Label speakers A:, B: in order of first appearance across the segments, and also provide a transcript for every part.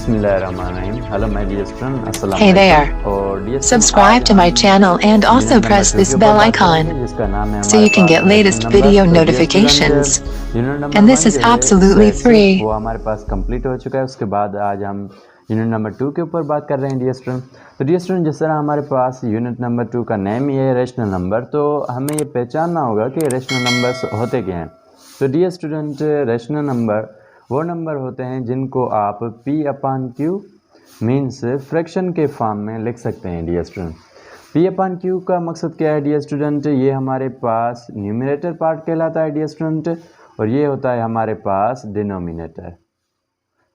A: बिस्मिल्लाहिर्रहमानिर्रहीम। Hello my dear student, अस्सलाम
B: Hey there.
A: वालेकुम। और dear
B: Subscribe to my channel and also press this bell icon
A: जिसका नाम है
B: so
A: हमारे
B: you can
A: पास
B: get latest
A: नंबर।
B: video
A: तो dear
B: notifications.
A: Student, unit number
B: And this
A: 1
B: is
A: जो है
B: absolutely
A: सेट्स,
B: free.
A: वो हमारे पास कंप्लीट हो चुका है। उसके बाद आज हम यूनिट नंबर 2 के ऊपर बात कर रहे हैं डियर स्टूडेंट। तो डियर स्टूडेंट, जिस तरह हमारे पास यूनिट नंबर 2 का नेम ही है रेशनल नंबर, तो हमें ये पहचानना होगा कि रेशनल नंबर्स होते क्या हैं। तो डियर स्टूडेंट, रेशनल नंबर वो नंबर होते हैं जिनको आप P/Q मीन्स फ्रैक्शन के फॉर्म में लिख सकते हैं डियर स्टूडेंट। P/Q का मकसद क्या है डियर स्टूडेंट? ये हमारे पास न्यूमरेटर पार्ट कहलाता है डियर स्टूडेंट, और ये होता है हमारे पास डिनोमिनेटर।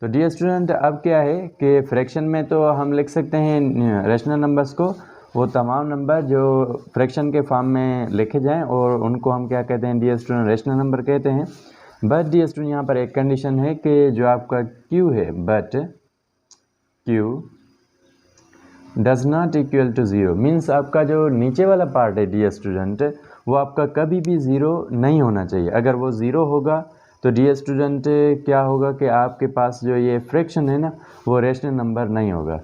A: तो डियर स्टूडेंट, अब क्या है कि फ्रैक्शन में तो हम लिख सकते हैं रेशनल नंबर्स को, वो तमाम नंबर जो फ्रैक्शन के फॉर्म में लिखे जाएं, और उनको हम क्या कहते हैं डियर स्टूडेंट? रेशनल नंबर कहते हैं। बट डियर स्टूडेंट, यहाँ पर एक कंडीशन है कि जो आपका Q है, but Q does not equal to zero, means आपका जो नीचे वाला पार्ट है डियर स्टूडेंट, वो आपका कभी भी ज़ीरो नहीं होना चाहिए। अगर वो ज़ीरो होगा तो डियर स्टूडेंट क्या होगा कि आपके पास जो ये फ्रैक्शन है ना, वो रेशनल नंबर नहीं होगा।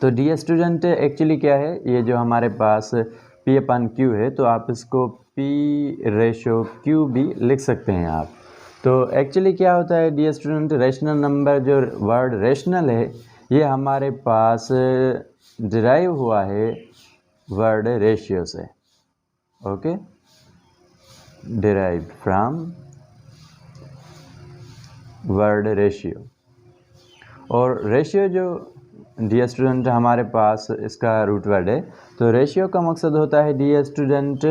A: तो डियर स्टूडेंट, एक्चुअली क्या है, ये जो हमारे पास P/Q है, तो आप इसको P/Q भी लिख सकते हैं आप। तो एक्चुअली क्या होता है डियर स्टूडेंट, रेशनल नंबर, जो वर्ड रेशनल है, ये हमारे पास डिराइव हुआ है वर्ड रेशियो से। Okay, derive from word ratio. और रेशियो जो डियर स्टूडेंट हमारे पास इसका रूट वर्ड है, तो रेशियो का मकसद होता है dear student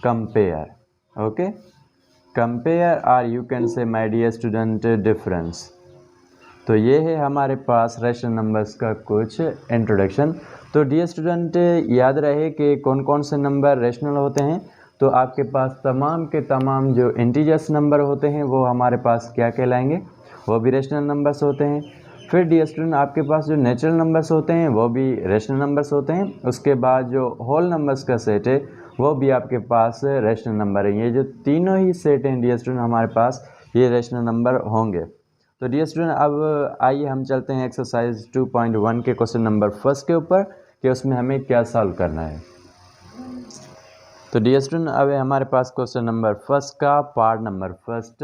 A: compare. Okay, compare, और you can say my dear student difference. तो ये है हमारे पास रेशनल नंबर्स का कुछ इंट्रोडक्शन। तो डियर स्टूडेंट, याद रहे कि कौन कौन से नंबर रेशनल होते हैं। तो आपके पास तमाम के तमाम जो इंटीजर्स नंबर होते हैं वो हमारे पास क्या कहलाएंगे? वो भी रेशनल नंबर्स होते हैं। फिर डियर स्टूडेंट, आपके पास जो नेचुरल नंबर्स होते हैं वो भी रेशनल नंबर्स होते हैं। उसके बाद जो होल नंबर्स का सेट है वो भी आपके पास रेशनल नंबर है। ये जो तीनों ही सेट हैं डियर स्टूडेंट हमारे पास, ये रेशनल नंबर होंगे। तो डियर स्टूडेंट, अब आइए हम चलते हैं एक्सरसाइज 2.1 के क्वेश्चन नंबर फर्स्ट के ऊपर कि उसमें हमें क्या सॉल्व करना है। तो डियर स्टूडेंट, अब हमारे पास क्वेश्चन नंबर फर्स्ट का पार्ट नंबर फर्स्ट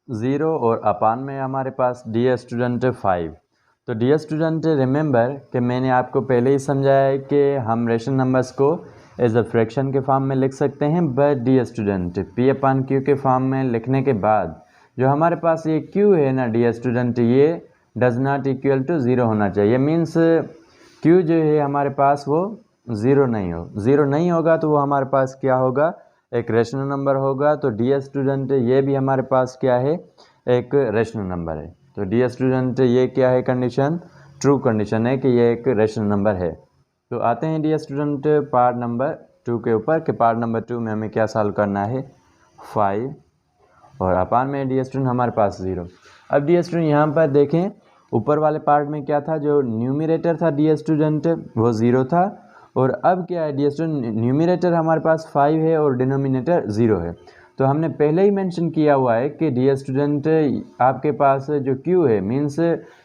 A: 0 और अपान में हमारे पास डियर स्टूडेंट 5। तो डियर स्टूडेंट, रिमेंबर कि मैंने आपको पहले ही समझाया है कि हम रेशनल नंबर्स को एज अ फ्रैक्शन के फॉर्म में लिख सकते हैं। बट डियर स्टूडेंट, P/Q के फॉर्म में लिखने के बाद जो हमारे पास ये Q है ना डियर स्टूडेंट, ये does not equal to zero होना चाहिए। मीन्स Q जो है हमारे पास वो ज़ीरो नहीं होगा, तो वो हमारे पास क्या होगा? एक रेशनल नंबर होगा। तो डियर स्टूडेंट, ये भी हमारे पास क्या है? एक रेशनल नंबर है। तो डियर स्टूडेंट, ये क्या है कंडीशन? ट्रू कंडीशन है कि ये एक रेशनल नंबर है। तो आते हैं डियर स्टूडेंट पार्ट नंबर 2 के ऊपर कि पार्ट नंबर 2 में हमें क्या सॉल्व करना है? 5 और अपान में डियर स्टूडेंट हमारे पास 0। अब डियर स्टूडेंट यहाँ पर देखें, ऊपर वाले पार्ट में क्या था? जो न्यूमरेटर था डियर स्टूडेंट वो 0 था, और अब क्या है डियर स्टूडेंट? न्यूमरेटर हमारे पास 5 है और डिनोमिनेटर 0 है। तो हमने पहले ही मेंशन किया हुआ है कि डियर स्टूडेंट, आपके पास जो Q है, मीन्स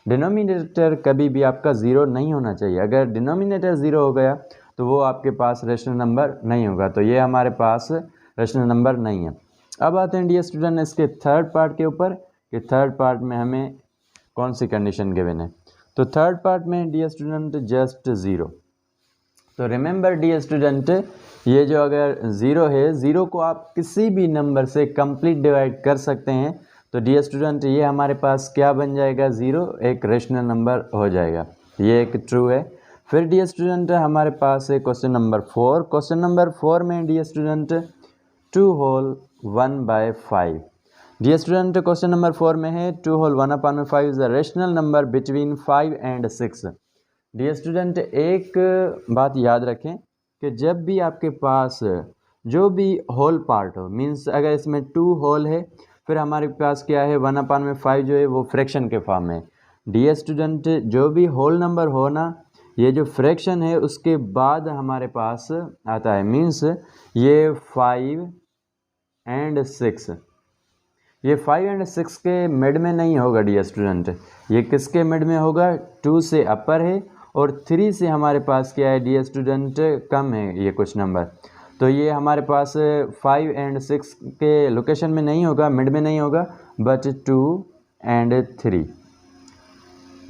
A: डिनोमिनेटर कभी भी आपका 0 नहीं होना चाहिए। अगर डिनोमिनेटर 0 हो गया तो वो आपके पास रेशनल नंबर नहीं होगा। तो ये हमारे पास रेशनल नंबर नहीं है। अब आते हैं डियर स्टूडेंट इसके थर्ड पार्ट के ऊपर कि थर्ड पार्ट में हमें कौन सी कंडीशन गिवन है। तो थर्ड पार्ट में डियर स्टूडेंट जस्ट 0। तो रिमेंबर डियर स्टूडेंट, ये जो अगर 0 है, 0 को आप किसी भी नंबर से कंप्लीट डिवाइड कर सकते हैं। तो डियर स्टूडेंट, ये हमारे पास क्या बन जाएगा? 0 एक रेशनल नंबर हो जाएगा। ये एक ट्रू है। फिर डियर स्टूडेंट हमारे पास है क्वेश्चन नंबर 4। क्वेश्चन नंबर 4 में dear student 2 whole 1/5। Dear student, question number 4 में है 2 whole 1/5 is a rational number between 5 and 6। Dear student, एक बात याद रखें कि जब भी आपके पास जो भी होल पार्ट हो, मीन्स अगर इसमें 2 होल है, फिर हमारे पास क्या है? 1/5 जो है वो फ्रैक्शन के फॉर्म में। डियर स्टूडेंट, जो भी होल नंबर हो ना, ये जो फ्रैक्शन है उसके बाद हमारे पास आता है। मीन्स ये 5 एंड 6, ये 5 एंड 6 के मिड में नहीं होगा डियर स्टूडेंट, ये किसके मिड में होगा, 2 से अपर है और 3 से हमारे पास क्या है डियर स्टूडेंट, कम है ये कुछ नंबर। तो ये हमारे पास 5 एंड 6 के लोकेशन में नहीं होगा, मिड में नहीं होगा, बट 2 एंड 3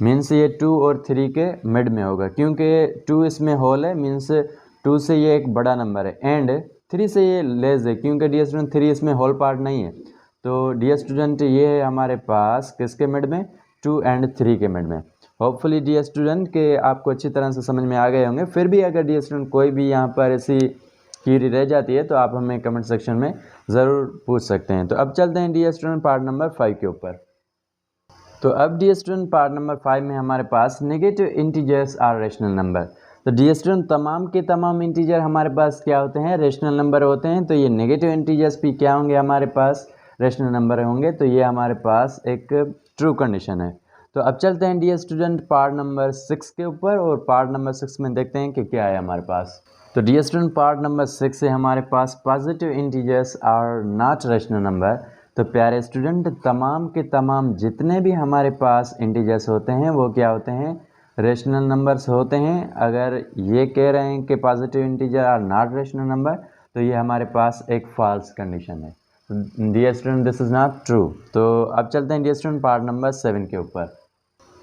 A: मीन्स ये 2 और 3 के मिड में होगा, क्योंकि 2 इसमें होल है, मीन्स 2 से ये एक बड़ा नंबर है, एंड 3 से ये लेस है, क्योंकि डियर स्टूडेंट 3 इसमें होल पार्ट नहीं है। तो डियर स्टूडेंट ये है हमारे पास किसके मिड में, 2 एंड 3 के मिड में। होपफुली डियर स्टूडेंट के आपको अच्छी तरह से समझ में आ गए होंगे। फिर भी अगर डियर स्टूडेंट कोई भी यहाँ पर ऐसी क्वेरी रह जाती है तो आप हमें कमेंट सेक्शन में ज़रूर पूछ सकते हैं। तो अब चलते हैं डियर स्टूडेंट पार्ट नंबर 5 के ऊपर। तो अब डियर स्टूडेंट पार्ट नंबर 5 में हमारे पास negative integers are rational number. तो डियर स्टूडेंट तमाम के तमाम इंटीजर हमारे पास क्या होते हैं, रेशनल नंबर होते हैं। तो ये नेगेटिव इंटीजर्स भी क्या होंगे, हमारे पास रेशनल नंबर होंगे। तो ये हमारे पास एक ट्रू कंडीशन है। तो अब चलते हैं डियर स्टूडेंट पार्ट नंबर 6 के ऊपर, और पार्ट नंबर 6 में देखते हैं कि क्या है हमारे पास। तो डियर स्टूडेंट पार्ट नंबर 6 से हमारे पास positive integers are not rational number. तो प्यारे स्टूडेंट तमाम के तमाम जितने भी हमारे पास इंटीजर्स होते हैं वो क्या होते हैं, रेशनल नंबर्स होते हैं। अगर ये कह रहे हैं कि positive integer are not rational number, तो ये हमारे पास एक फॉल्स कंडीशन है। Dear student this is not true. तो अब चलते हैं डियर स्टूडेंट पार्ट नंबर 7 के ऊपर।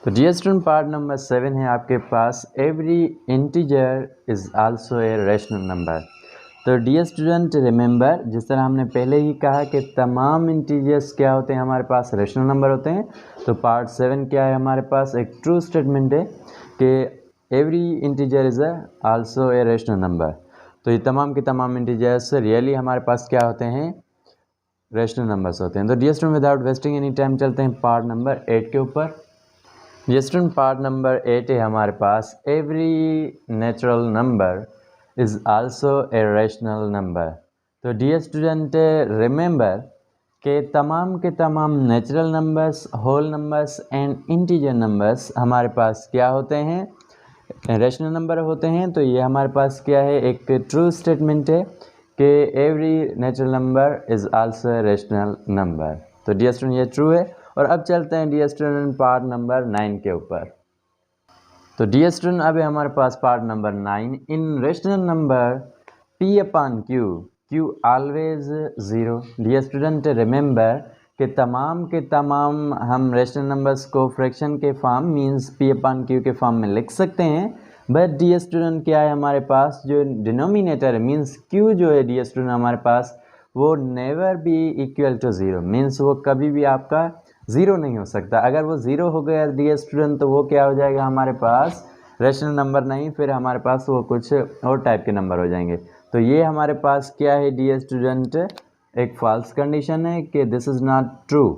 A: तो डियर स्टूडेंट पार्ट नंबर 7 है आपके पास every integer is also a rational number. तो डियर स्टूडेंट रिमेंबर, जिस तरह हमने पहले ही कहा कि तमाम इंटीजर्स क्या होते हैं, हमारे पास रेशनल नंबर होते हैं। तो पार्ट 7 क्या है, हमारे पास एक ट्रू स्टेटमेंट है कि every integer is also a rational number. तो ये तमाम के तमाम इंटीजर्स रियली हमारे पास क्या होते हैं, रेशनल नंबर्स होते हैं। तो dear student without wasting any time चलते हैं पार्ट नंबर 8 के ऊपर। डियर स्टूडेंट पार्ट नंबर 8 है हमारे पास every natural number is also a rational number. तो डियर स्टूडेंट रिमेंबर के तमाम natural numbers, whole numbers and integer numbers हमारे पास क्या होते हैं, रेशनल नंबर होते हैं। तो ये हमारे पास क्या है, एक ट्रू स्टेटमेंट है कि every natural number is also a rational number. तो डियर स्टूडेंट ये ट्रू है। और अब चलते हैं डियर स्टूडेंट पार्ट नंबर 9 के ऊपर। तो डियर स्टूडेंट अब है हमारे पास part number 9। In rational number P upon Q always 0। Dear student remember कि तमाम के तमाम हम रेशनल नंबर्स को फ्रैक्शन के form means P upon Q के फॉर्म में लिख सकते हैं। बट डियर स्टूडेंट क्या है, हमारे पास जो डिनोमिनेटर है मींस Q जो है डियर स्टूडेंट हमारे पास, वो never be equal to 0 means वो कभी भी आपका 0 नहीं हो सकता। अगर वो 0 हो गया डियर स्टूडेंट तो वो क्या हो जाएगा, हमारे पास रेशनल नंबर नहीं, फिर हमारे पास वो कुछ और टाइप के नंबर हो जाएंगे। तो ये हमारे पास क्या है डियर स्टूडेंट, एक फॉल्स कंडीशन है कि दिस इज़ नॉट ट्रू,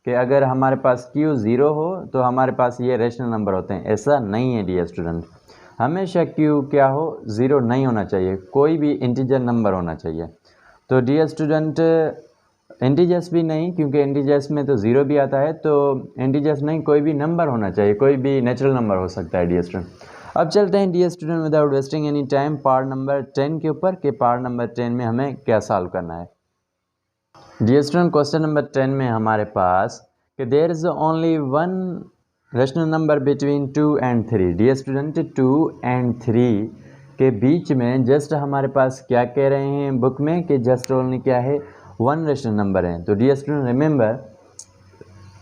A: कि अगर हमारे पास Q 0 हो तो हमारे पास ये रेशनल नंबर होते हैं। ऐसा नहीं है डियर स्टूडेंट, हमेशा Q क्या हो, 0 नहीं होना चाहिए, कोई भी इंटीजर नंबर होना चाहिए। तो डियर स्टूडेंट इंटीजर्स भी नहीं, क्योंकि इंटीजर्स में तो 0 भी आता है। तो इंटीजर्स नहीं, कोई भी नंबर होना चाहिए, कोई भी नेचुरल नंबर हो सकता है डियर स्टूडेंट। अब चलते हैं dear student without wasting any time part number 10 के ऊपर, कि पार्ट नंबर 10 में हमें क्या सॉल्व करना है। डियर स्टूडेंट क्वेश्चन नंबर 10 में हमारे पास कि there is only one rational number between 2 and 3। Dear student 2 and 3 के बीच में जस्ट हमारे पास क्या कह रहे हैं बुक में, कि जस्ट ओनली क्या है, 1 रेशनल नंबर है। तो डियर स्टूडेंट रिमेंबर,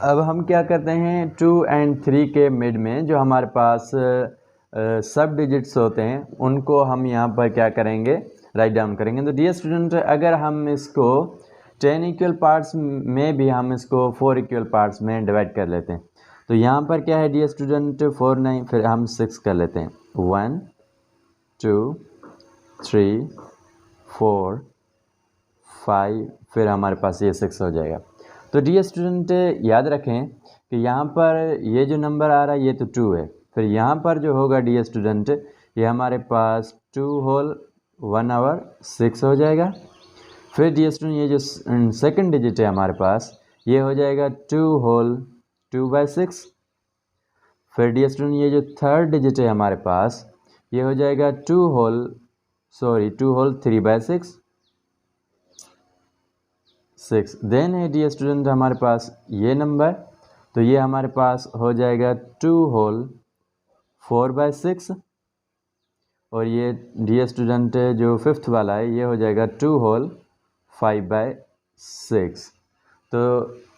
A: अब हम क्या करते हैं, 2 एंड 3 के मिड में जो हमारे पास सब डिजिट्स होते हैं उनको हम यहाँ पर क्या करेंगे, राइट डाउन करेंगे। तो डियर स्टूडेंट अगर हम इसको 10 इक्वल पार्ट्स में भी हम इसको 4 इक्वल पार्ट्स में डिवाइड कर लेते हैं। तो यहाँ पर क्या है डियर स्टूडेंट, 4 नहीं, फिर हम 6 कर लेते हैं, 1 2 3 4 5, फिर हमारे पास ये 6 हो जाएगा। तो डियर स्टूडेंट याद रखें कि यहाँ पर ये जो नंबर आ रहा है ये तो 2 है, फिर यहाँ पर जो होगा डियर स्टूडेंट ये हमारे पास 2 होल 1 आवर 6 हो जाएगा। फिर डियर स्टूडेंट ये जो सेकंड डिजिट है हमारे पास ये हो जाएगा 2 होल 2/6। फिर डियर स्टूडेंट ये जो थर्ड डिजिट है हमारे पास ये हो जाएगा 2 होल 3/6। 6। देन है डियर स्टूडेंट हमारे पास ये नंबर, तो ये हमारे पास हो जाएगा 2 होल 4/6 और ये डियर स्टूडेंट जो 5th वाला है ये हो जाएगा 2 होल 5/6। तो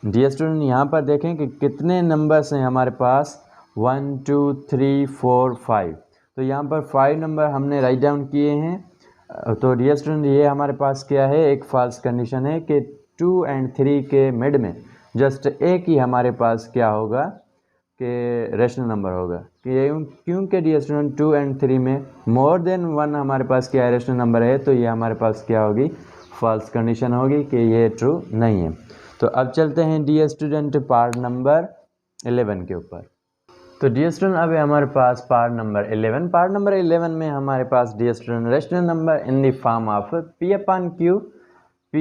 A: डियर स्टूडेंट यहाँ पर देखें कि कितने नंबर्स हैं हमारे पास 1 2 3 4 5। तो यहाँ पर 5 नंबर हमने राइट डाउन किए हैं। तो डियर स्टूडेंट ये हमारे पास क्या है, एक फॉल्स कंडीशन है कि 2 और 3 के मिड में जस्ट एक ही हमारे पास क्या होगा कि रेशनल नंबर होगा। क्योंकि डियर स्टूडेंट 2 और 3 में मोर देन 1 हमारे पास क्या है, रेशनल नंबर है, तो ये हमारे पास क्या होगी, फॉल्स कंडीशन होगी कि ये ट्रू नहीं है। तो अब चलते हैं डियर स्टूडेंट पार्ट नंबर 11 के ऊपर। तो डियर स्टूडेंट अब है हमारे पास पार्ट नंबर 11। पार्ट नंबर 11 में हमारे पास dear student rational number in the form of P/Q, P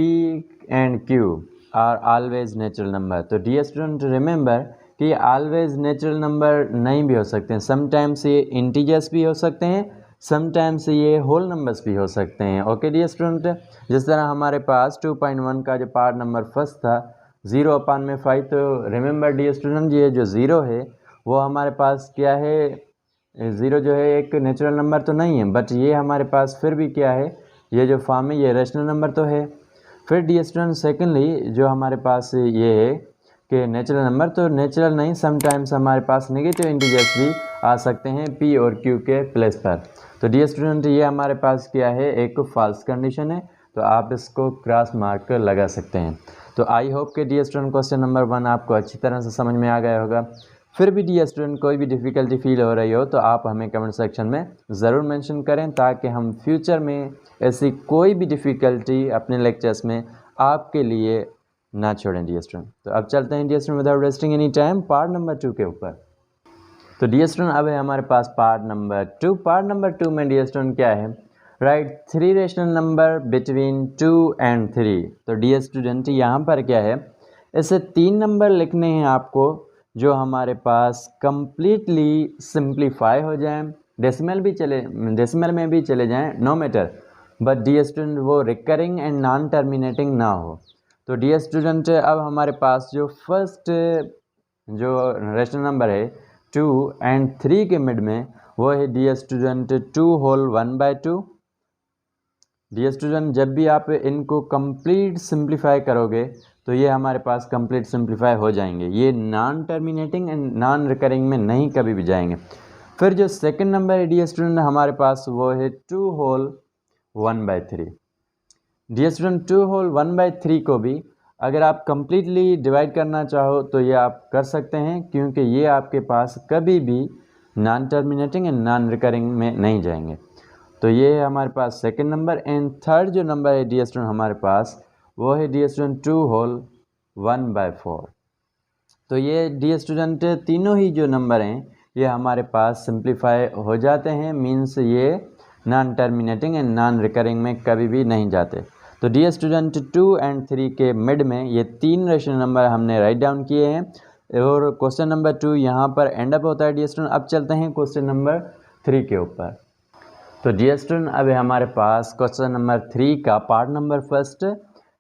A: and Q are always natural number. तो डियर स्टूडेंट रिमेंबर कि ये ऑलवेज नेचुरल नंबर नहीं भी हो सकते हैं, समटाइम्स ये इंटीजर्स भी हो सकते हैं, समटाइम्स ये होल नंबर्स भी हो सकते हैं। ओके डियर स्टूडेंट, जिस तरह हमारे पास 2.1 का जो पार्ट नंबर फर्स्ट था 0/5, तो रिमेंबर डियर स्टूडेंट ये जो 0 है वो हमारे पास क्या है, 0 जो है एक नेचुरल नंबर तो नहीं है, बट ये हमारे पास फिर भी क्या है, ये जो फॉर्म है ये रेशनल नंबर तो है। फिर डियर स्टूडेंट सेकेंडली जो हमारे पास ये है कि नेचुरल नंबर, तो नेचुरल नहीं, समटाइम्स हमारे पास नेगेटिव इंटीजर्स भी आ सकते हैं P और Q के प्लेस पर। तो डियर स्टूडेंट ये हमारे पास क्या है, एक फॉल्स कंडीशन है, तो आप इसको क्रॉस मार्क लगा सकते हैं। तो आई होप कि डियर स्टूडेंट क्वेश्चन नंबर 1 आपको अच्छी तरह से समझ में आ गया होगा। फिर भी डियर स्टूडेंट कोई भी डिफ़िकल्टी फील हो रही हो तो आप हमें कमेंट सेक्शन में ज़रूर मेंशन करें, ताकि हम फ्यूचर में ऐसी कोई भी डिफ़िकल्टी अपने लेक्चर्स में आपके लिए ना छोड़ें डियर स्टूडेंट। तो अब चलते हैं dear student without wasting any time part number 2 के ऊपर। तो डियर स्टूडेंट अब है हमारे पास पार्ट नंबर 2। पार्ट नंबर 2 में डियर स्टूडेंट क्या है, राइट 3 रेशनल नंबर बिटवीन 2 और 3। तो डियर स्टूडेंट यहाँ पर क्या है, ऐसे 3 नंबर लिखने हैं आपको जो हमारे पास कंप्लीटली सिंप्लीफाई हो जाएं, डेसिमल में भी चले जाएं, no matter, but dear student वो रिकरिंग एंड नॉन टर्मिनेटिंग ना हो। तो डियर स्टूडेंट अब हमारे पास जो फर्स्ट जो रेशनल नंबर है 2 और 3 के मिड में वो है dear student 2 whole 1/2। Dear student जब भी आप इनको कंप्लीट सिंप्लीफाई करोगे तो ये हमारे पास कंप्लीट सिंप्लीफाई हो जाएंगे, ये non terminating and non recurring में नहीं कभी भी जाएंगे। फिर जो सेकंड नंबर है डियर स्टूडेंट हमारे पास वो है 2 होल 1/3। डियर स्टूडेंट 2 होल 1/3 को भी अगर आप कंप्लीटली डिवाइड करना चाहो तो ये आप कर सकते हैं, क्योंकि ये आपके पास कभी भी non terminating and non recurring में नहीं जाएंगे। तो ये है हमारे पास सेकंड नंबर। एंड थर्ड जो नंबर है डियर स्टूडेंट हमारे पास वो है डियर स्टूडेंट 2 होल 1/4। तो ये डियर स्टूडेंट तीनों ही जो नंबर हैं ये हमारे पास सिंप्लीफाई हो जाते हैं, मीन्स ये non terminating and non recurring में कभी भी नहीं जाते। तो डियर स्टूडेंट 2 और 3 के मिड में ये 3 रेशनल नंबर हमने राइट डाउन किए हैं और क्वेश्चन नंबर 2 यहाँ पर एंड अप होता है डियर स्टूडेंट। अब चलते हैं क्वेश्चन नंबर 3 के ऊपर। तो डियर स्टूडेंट अब हमारे पास क्वेश्चन नंबर 3 का पार्ट नंबर फर्स्ट।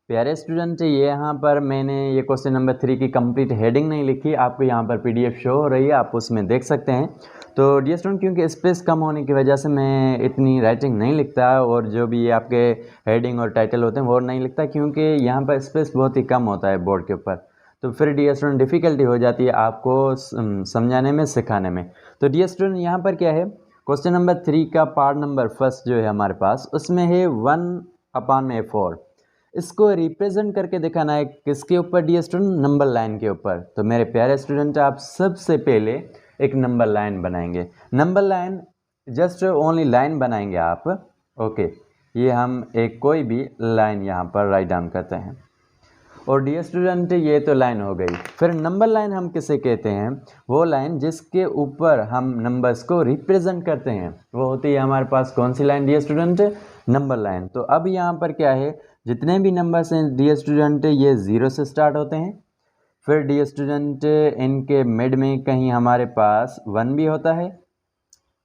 A: प्यारे स्टूडेंट ये यहाँ पर मैंने ये क्वेश्चन नंबर 3 की कंप्लीट हेडिंग नहीं लिखी, आपको यहाँ पर PDF शो हो रही है, आप उसमें देख सकते हैं। तो डियर स्टूडेंट क्योंकि स्पेस कम होने की वजह से मैं इतनी राइटिंग नहीं लिखता और जो भी आपके हेडिंग और टाइटल होते हैं वो नहीं लिखता, क्योंकि यहाँ पर स्पेस बहुत ही कम होता है बोर्ड के ऊपर। तो फिर डियर स्टूडेंट डिफ़िकल्टी हो जाती है आपको समझाने में, सिखाने में। तो डियर स्टूडेंट यहाँ पर क्या है, क्वेश्चन नंबर 3 का पार्ट नंबर फर्स्ट जो है हमारे पास उसमें है 1/4। इसको रिप्रेजेंट करके दिखाना है किसके ऊपर डियर स्टूडेंट, नंबर लाइन के ऊपर। तो मेरे प्यारे स्टूडेंट आप सबसे पहले एक नंबर लाइन बनाएंगे। Number line just only line बनाएंगे आप, ओके। ये हम एक कोई भी लाइन यहाँ पर राइट डाउन करते हैं और डियर स्टूडेंट ये तो लाइन हो गई। फिर नंबर लाइन हम किसे कहते हैं, वो लाइन जिसके ऊपर हम नंबर्स को रिप्रेजेंट करते हैं वो होती है हमारे पास कौन सी line dear student, number line. तो अब यहाँ पर क्या है, जितने भी नंबर्स हैं डियर स्टूडेंट ये 0 से स्टार्ट होते हैं। फिर डियर स्टूडेंट इनके मिड में कहीं हमारे पास 1 भी होता है।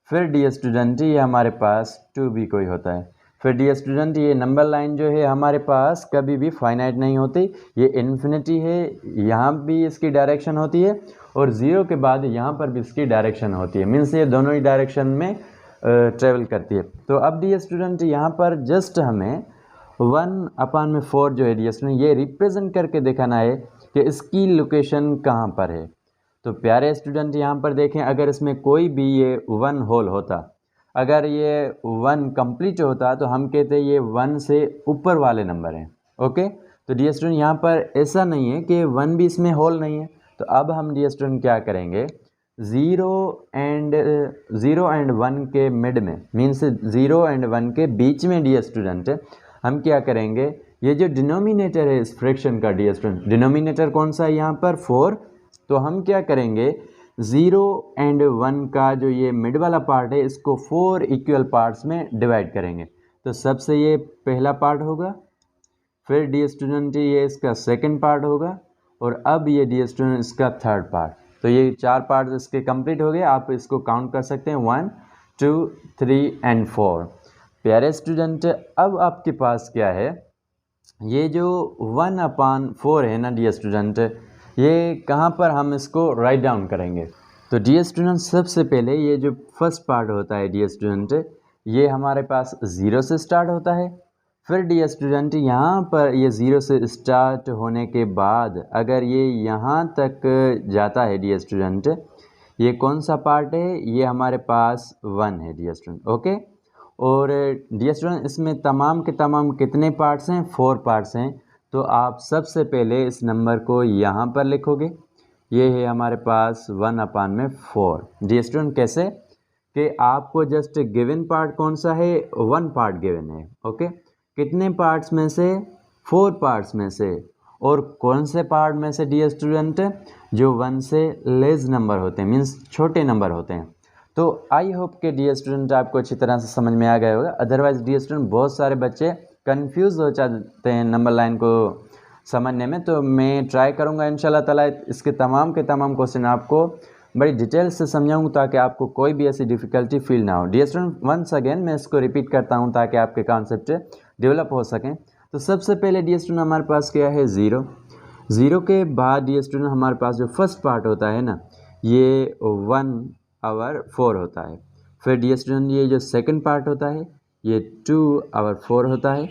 A: फिर डियर स्टूडेंट ये हमारे पास 2 भी कोई होता है। फिर डियर स्टूडेंट ये नंबर लाइन जो है हमारे पास कभी भी फाइनाइट नहीं होती, ये इन्फिनिटी है, यहाँ भी इसकी डायरेक्शन होती है और 0 के बाद यहाँ पर भी इसकी डायरेक्शन होती है, मीन्स ये दोनों ही डायरेक्शन में ट्रेवल करती है। तो अब डियर स्टूडेंट यहाँ पर जस्ट हमें 1/4 जो है डियर स्टूडेंट ये रिप्रेजेंट करके दिखाना है कि इसकी लोकेशन कहाँ पर है। तो प्यारे स्टूडेंट यहाँ पर देखें, अगर इसमें कोई भी ये 1 होल होता, अगर ये 1 कंप्लीट होता तो हम कहते ये 1 से ऊपर वाले नंबर हैं। ओके, तो डियर स्टूडेंट यहाँ पर ऐसा नहीं है कि 1 भी इसमें होल नहीं है। तो अब हम डियर स्टूडेंट क्या करेंगे, 0 एंड 1 के मिड में, मीन्स 0 एंड 1 के बीच में डियर स्टूडेंट हम क्या करेंगे, ये जो डिनोमिनेटर है इस फ्रैक्शन का डियर स्टूडेंट, डिनोमिनेटर कौन सा है यहाँ पर 4, तो हम क्या करेंगे 0 एंड 1 का जो ये मिड वाला पार्ट है इसको 4 इक्वल पार्ट्स में डिवाइड करेंगे। तो सबसे ये पहला पार्ट होगा, फिर डियर स्टूडेंट ये इसका सेकंड पार्ट होगा और अब ये डियर स्टूडेंट इसका थर्ड पार्ट। तो ये 4 पार्ट इसके कंप्लीट हो गए, आप इसको काउंट कर सकते हैं 1 2 3 एंड 4। प्यारे स्टूडेंट अब आपके पास क्या है, ये जो 1/4 है ना डियर स्टूडेंट, ये कहाँ पर हम इसको राइट डाउन करेंगे। तो डियर स्टूडेंट सबसे पहले ये जो फर्स्ट पार्ट होता है डियर स्टूडेंट, ये हमारे पास 0 से स्टार्ट होता है। फिर डियर स्टूडेंट यहाँ पर ये 0 से स्टार्ट होने के बाद अगर ये यहाँ तक जाता है डियर स्टूडेंट, ये कौन सा पार्ट है, ये हमारे पास 1 है डियर स्टूडेंट। ओके, और डियर स्टूडेंट इसमें तमाम के तमाम कितने पार्ट्स हैं, 4 पार्ट्स हैं। तो आप सबसे पहले इस नंबर को यहाँ पर लिखोगे, ये है हमारे पास 1/4। डियर स्टूडेंट कैसे कि आपको जस्ट गिवन पार्ट कौन सा है, 1 पार्ट गिवन है। ओके, कितने पार्ट्स में से, 4 पार्ट्स में से, और कौन से पार्ट में से डियर स्टूडेंट, जो 1 से लेस नंबर होते हैं, मीन्स छोटे नंबर होते हैं। तो आई होप कि डियर स्टूडेंट आपको अच्छी तरह से समझ में आ गया होगा। अदरवाइज डियर स्टूडेंट बहुत सारे बच्चे कंफ्यूज हो जाते हैं नंबर लाइन को समझने में, तो मैं ट्राई करूंगा इंशाल्लाह ताला इसके तमाम के तमाम क्वेश्चन आपको बड़ी डिटेल से समझाऊंगा ताकि आपको कोई भी ऐसी डिफ़िकल्टी फील ना हो। डियर स्टूडेंट वंस अगेन मैं इसको रिपीट करता हूं ताकि आपके कॉन्सेप्ट डेवलप हो सकें। तो सबसे पहले डियर स्टूडेंट हमारे पास क्या है, 0 के बाद डियर स्टूडेंट हमारे पास जो फर्स्ट पार्ट होता है ना, ये 1/4 होता है। फिर डियर स्टूडेंट ये जो सेकंड पार्ट होता है ये 2/4 होता है।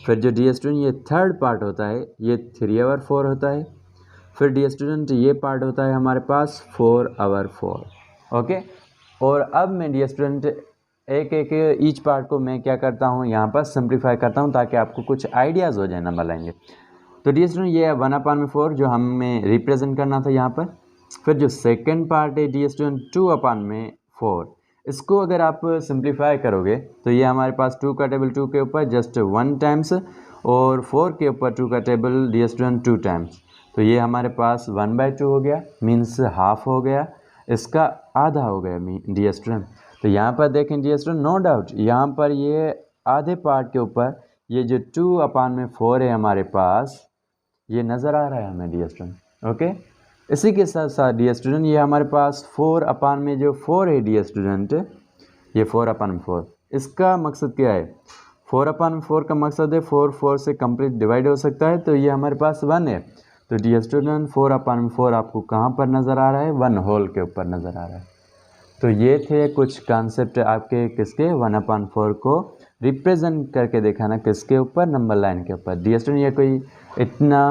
A: फिर जो डियर स्टूडेंट ये थर्ड पार्ट होता है ये 3/4 होता है। फिर डियर स्टूडेंट ये पार्ट होता है हमारे पास 4/4। ओके, और अब मैं डियर स्टूडेंट एक एक ईच पार्ट को मैं क्या करता हूँ यहाँ पर सिंप्लीफाई करता हूँ ताकि आपको कुछ आइडियाज़ हो जाए नंबर लाइन के। तो डियर स्टूडेंट ये 1/4 जो हमें रिप्रेजेंट करना था यहाँ पर। फिर जो सेकंड पार्ट है डियर स्टूडेंट 2/4, इसको अगर आप सिंप्लीफाई करोगे तो ये हमारे पास 2 का टेबल 2 के ऊपर जस्ट 1 टाइम्स और 4 के ऊपर 2 का टेबल डियर स्टूडेंट 2 टाइम्स। तो ये हमारे पास 1/2 हो गया, मीन्स हाफ हो गया, इसका आधा हो गया डियर स्टूडेंट। तो यहाँ पर देखें डियर स्टूडेंट नो डाउट यहाँ पर ये आधे पार्ट के ऊपर ये जो 2/4 है हमारे पास ये नज़र आ रहा है हमें डियर स्टूडेंट। ओके, इसी के साथ साथ डियर स्टूडेंट ये हमारे पास 4/4 है डियर स्टूडेंट, ये 4/4 इसका मकसद क्या है, 4/4 का मकसद है 4 से कंप्लीट डिवाइड हो सकता है। तो ये हमारे पास 1 है। तो डियर स्टूडेंट 4/4 आपको कहाँ पर नज़र आ रहा है, 1 होल के ऊपर नज़र आ रहा है। तो ये थे कुछ कॉन्सेप्ट आपके किसके, 1/4 को रिप्रेजेंट करके दिखाना किसके ऊपर, नंबर लाइन के ऊपर। डियर स्टूडेंट ये कोई इतना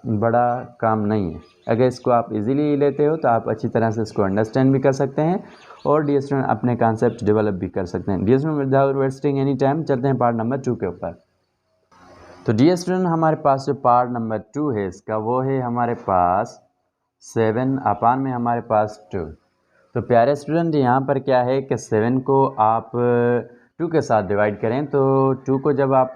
A: बड़ा काम नहीं है, अगर इसको आप इजीली लेते हो तो आप अच्छी तरह से इसको अंडरस्टैंड भी कर सकते हैं और डियर स्टूडेंट अपने कॉन्सेप्ट डेवलप भी कर सकते हैं। Dear student without wasting any time चलते हैं पार्ट नंबर 2 के ऊपर। तो डियर स्टूडेंट हमारे पास जो पार्ट नंबर 2 है इसका वो है हमारे पास 7/, में हमारे पास 2। तो प्यारे स्टूडेंट यहाँ पर क्या है कि 7 को आप 2 के साथ डिवाइड करें, तो 2 को जब आप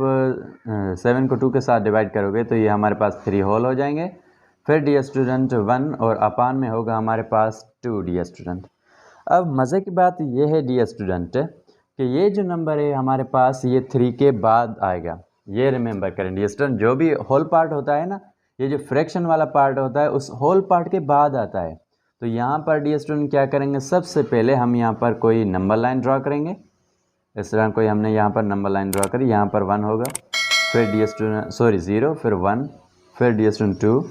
A: 7 को 2 के साथ डिवाइड करोगे तो ये हमारे पास 3 होल हो जाएंगे। फिर डियर स्टूडेंट 1 और अपान में होगा हमारे पास 2 डियर स्टूडेंट। अब मज़े की बात ये है डियर स्टूडेंट कि ये जो नंबर है हमारे पास ये 3 के बाद आएगा। ये रिमेंबर करें डियर स्टूडेंट, जो भी होल पार्ट होता है ना, ये जो फ्रैक्शन वाला पार्ट होता है उस होल पार्ट के बाद आता है। तो यहाँ पर डियर स्टूडेंट क्या करेंगे, सबसे पहले हम यहाँ पर कोई नंबर लाइन ड्रा करेंगे। इस तरह कोई हमने यहाँ पर नंबर लाइन ड्रा करी, यहाँ पर 1 होगा, फिर डी स्टूडेंट 0, फिर 1, फिर डी स्टूडेंट 2,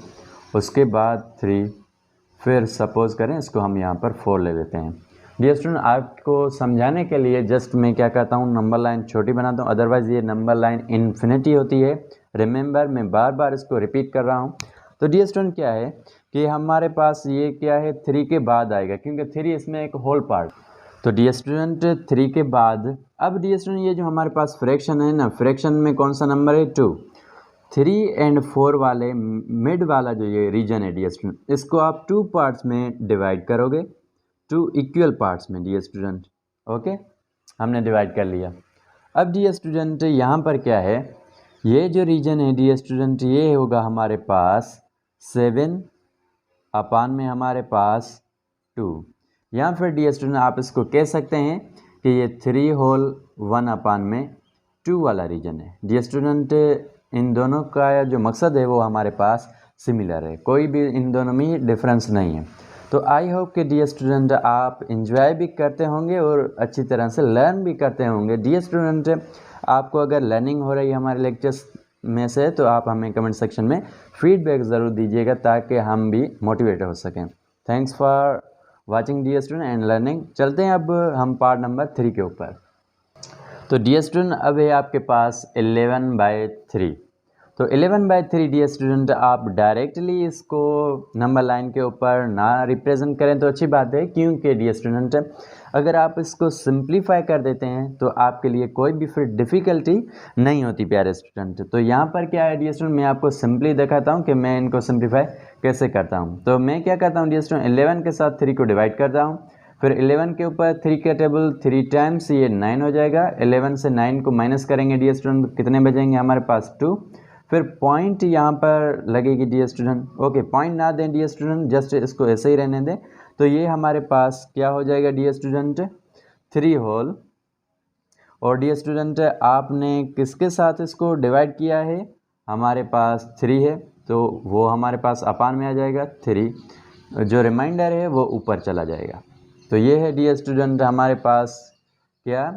A: उसके बाद 3, फिर सपोज़ करें इसको हम यहाँ पर 4 ले लेते हैं। डियर स्टूडेंट, आपको समझाने के लिए जस्ट मैं क्या करता हूँ, नंबर लाइन छोटी बनाता हूँ, अदरवाइज़ ये नंबर लाइन इन्फिनिटी होती है। रिमेंबर, मैं बार बार इसको रिपीट कर रहा हूँ। तो डियर स्टूडेंट क्या है कि हमारे पास ये क्या है 3 के बाद आएगा, क्योंकि 3 इसमें एक होल पार्ट। तो डियर स्टूडेंट 3 के बाद अब डियर स्टूडेंट ये जो हमारे पास फ्रैक्शन है ना, फ्रैक्शन में कौन सा नंबर है 2। 3 और 4 वाले मिड वाला जो ये रीजन है डियर स्टूडेंट, इसको आप 2 पार्ट्स में डिवाइड करोगे, 2 इक्वल पार्ट्स में डियर स्टूडेंट। ओके, हमने डिवाइड कर लिया। अब डियर स्टूडेंट यहाँ पर क्या है, ये जो रीजन है डियर स्टूडेंट ये होगा हमारे पास 7 अपान में हमारे पास 2, या फिर डियर स्टूडेंट आप इसको कह सकते हैं कि ये 3 होल 1 अपान में 2 वाला रीजन है। डियर स्टूडेंट इन दोनों का जो मकसद है वो हमारे पास सिमिलर है, कोई भी इन दोनों में डिफरेंस नहीं है। तो आई होप कि डियर स्टूडेंट आप इंजॉय भी करते होंगे और अच्छी तरह से लर्न भी करते होंगे। डियर स्टूडेंट, आपको अगर लर्निंग हो रही है हमारे लेक्चर्स में से तो आप हमें कमेंट सेक्शन में फीडबैक ज़रूर दीजिएगा ताकि हम भी मोटिवेट हो सकें। Thanks for watching dear student and learning. चलते हैं अब हम पार्ट नंबर 3 के ऊपर। तो डियर स्टूडेंट अब है आपके पास 11/3। तो 11/3 डियर स्टूडेंट आप डायरेक्टली इसको नंबर लाइन के ऊपर ना रिप्रेजेंट करें तो अच्छी बात है, क्योंकि डियर स्टूडेंट अगर आप इसको सिंप्लीफाई कर देते हैं तो आपके लिए कोई भी फिर डिफ़िकल्टी नहीं होती प्यारे स्टूडेंट। तो यहाँ पर क्या है डियर स्टूडेंट, मैं आपको सिंपली दिखाता हूँ कि मैं इनको सिंप्लीफाई कैसे करता हूँ। तो मैं क्या करता हूँ डियर स्टूडेंट, 11 के साथ 3 को डिवाइड करता हूँ, फिर 11 के ऊपर 3 का टेबल 3 टाइम्स ये 9 हो जाएगा। 11 से 9 को माइनस करेंगे डियर स्टूडेंट, कितने बचेंगे हमारे पास 2। फिर पॉइंट यहाँ पर लगेगी डियर स्टूडेंट। ओके, पॉइंट ना दें डियर स्टूडेंट, जस्ट इसको ऐसे ही रहने दें। तो ये हमारे पास क्या हो जाएगा डियर स्टूडेंट 3 होल, और डियर स्टूडेंट आपने किसके साथ इसको डिवाइड किया है, हमारे पास 3 है तो वो हमारे पास अपान में आ जाएगा 3, जो रिमाइंडर है वो ऊपर चला जाएगा। तो ये है डियर स्टूडेंट हमारे पास क्या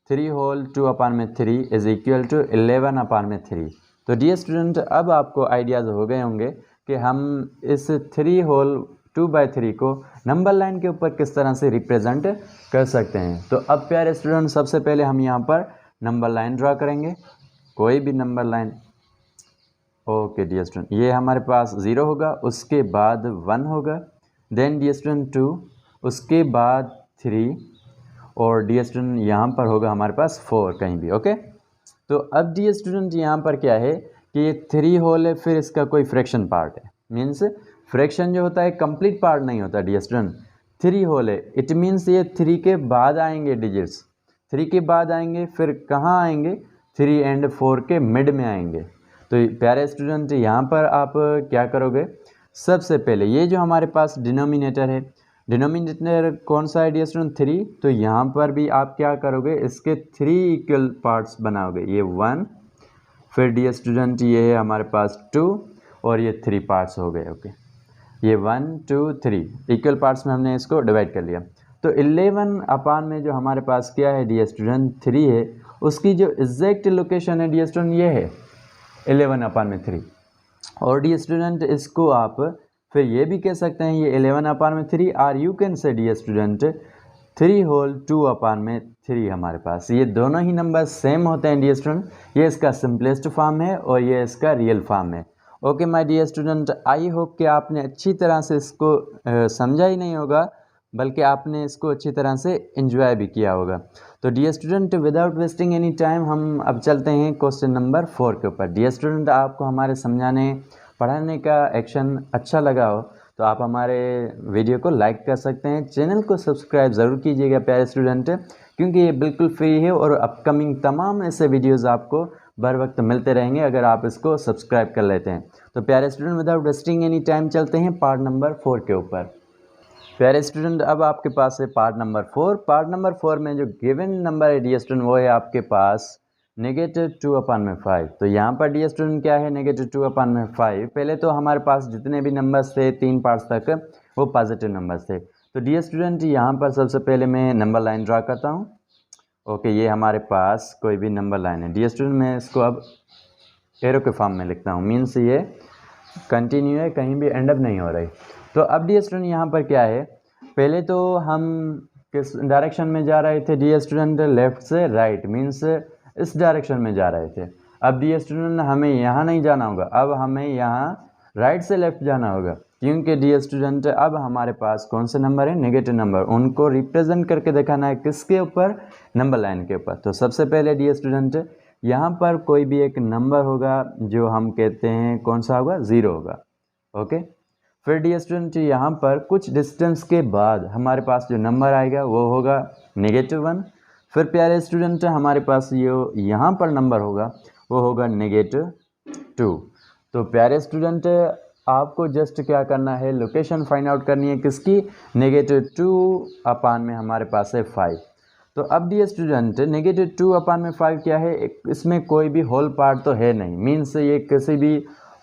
A: 3 होल 2 अपान में 3 इज इक्वल टू 11 अपान में 3। तो डियर स्टूडेंट अब आपको आइडियाज़ हो गए होंगे कि हम इस 3 होल 2/3 को नंबर लाइन के ऊपर किस तरह से रिप्रेजेंट कर सकते हैं। तो अब प्यारे स्टूडेंट सबसे पहले हम यहाँ पर नंबर लाइन ड्रा करेंगे, कोई भी number line. Okay dear student, ये हमारे पास 0 होगा, उसके बाद 1 होगा, देन डियर स्टूडेंट 2, उसके बाद 3, और डियर स्टूडेंट यहाँ पर होगा हमारे पास 4 कहीं भी। ओके, तो अब डियर स्टूडेंट यहाँ पर क्या है कि ये 3 होल है, फिर इसका कोई फ्रैक्शन पार्ट है, मीन्स फ्रैक्शन जो होता है कंप्लीट पार्ट नहीं होता डियर स्टूडेंट। 3 होल है, इट मीन्स ये 3 के बाद आएंगे डिजिट्स, 3 के बाद आएंगे, फिर कहाँ आएंगे 3 एंड 4 के मिड में आएंगे। तो प्यारे स्टूडेंट यहाँ पर आप क्या करोगे, सबसे पहले ये जो हमारे पास डिनोमिनेटर है, डिनोमिनेटर कौन सा है डियर स्टूडेंट 3, तो यहाँ पर भी आप क्या करोगे, इसके 3 इक्वल पार्ट्स बनाओगे, ये 1, फिर डियर स्टूडेंट ये है हमारे पास 2, और ये 3 पार्ट्स हो गए। ओके, ये 1 2 3 इक्वल पार्ट्स में हमने इसको डिवाइड कर लिया। तो 11 अपान में जो हमारे पास क्या है डियर स्टूडेंट 3 है, उसकी जो एग्जैक्ट लोकेशन है डियर स्टूडेंट ये है 11 अपान में 3। और डियर स्टूडेंट इसको आप फिर ये भी कह सकते हैं ये 11 अपान में 3, or you can say dear student 3 whole 2 upon में 3 हमारे पास। ये दोनों ही नंबर सेम होते हैं डियर स्टूडेंट, ये इसका सिंपलेस्ट फॉर्म है और ये इसका रियल फॉर्म है। Okay my dear student, I hope कि आपने अच्छी तरह से इसको समझा ही नहीं होगा, बल्कि आपने इसको अच्छी तरह से एंजॉय भी किया होगा। तो dear student without wasting any time हम अब चलते हैं क्वेश्चन नंबर 4 के ऊपर। डियर स्टूडेंट आपको हमारे समझाने पढ़ाने का एक्शन अच्छा लगा हो तो आप हमारे वीडियो को लाइक कर सकते हैं, चैनल को सब्सक्राइब ज़रूर कीजिएगा प्यारे स्टूडेंट, क्योंकि ये बिल्कुल फ्री है और अपकमिंग तमाम ऐसे वीडियोस आपको बर वक्त मिलते रहेंगे अगर आप इसको सब्सक्राइब कर लेते हैं। तो प्यारे student without wasting any time चलते हैं पार्ट नंबर 4 के ऊपर। प्यारे स्टूडेंट अब आपके पास है पार्ट नंबर 4। पार्ट नंबर 4 में जो गिवन नंबर है डियर स्टूडेंट वो है आपके पास -2 अपान में 5। तो यहाँ पर डियर स्टूडेंट क्या है -2 अपान में 5। पहले तो हमारे पास जितने भी नंबर्स थे 3 पार्ट्स तक वो पॉजिटिव नंबर्स थे। तो डियर स्टूडेंट यहाँ पर सबसे पहले मैं नंबर लाइन ड्रा करता हूँ। ओके, ये हमारे पास कोई भी नंबर लाइन है। डियर स्टूडेंट, मैं इसको अब एरो के फॉर्म में लिखता हूँ, मीन्स ये कंटिन्यू है, कहीं भी एंड अप नहीं हो रही। तो अब डियर स्टूडेंट यहाँ पर क्या है, पहले तो हम किस डायरेक्शन में जा रहे थे डियर स्टूडेंट, लेफ्ट से राइट, मीन्स इस डायरेक्शन में जा रहे थे। अब डियर स्टूडेंट हमें यहाँ नहीं जाना होगा, अब हमें यहाँ राइट से लेफ्ट जाना होगा, क्योंकि डियर स्टूडेंट अब हमारे पास कौन से नंबर है, नेगेटिव नंबर, उनको रिप्रेजेंट करके दिखाना है किसके ऊपर, नंबर लाइन के ऊपर। तो सबसे पहले डियर स्टूडेंट यहाँ पर कोई भी एक नंबर होगा जो हम कहते हैं कौन सा होगा, 0 होगा। ओके, फिर डियर स्टूडेंट यहाँ पर कुछ डिस्टेंस के बाद हमारे पास जो नंबर आएगा वो होगा -1। फिर प्यारे स्टूडेंट हमारे पास ये यहाँ पर नंबर होगा वो होगा -2। तो प्यारे स्टूडेंट आपको जस्ट क्या करना है, लोकेशन फाइंड आउट करनी है किसकी, -2 अपान में हमारे पास है 5। तो अब डियर स्टूडेंट -2 अपान में 5 क्या है, इसमें कोई भी होल पार्ट तो है नहीं, मीन्स ये किसी भी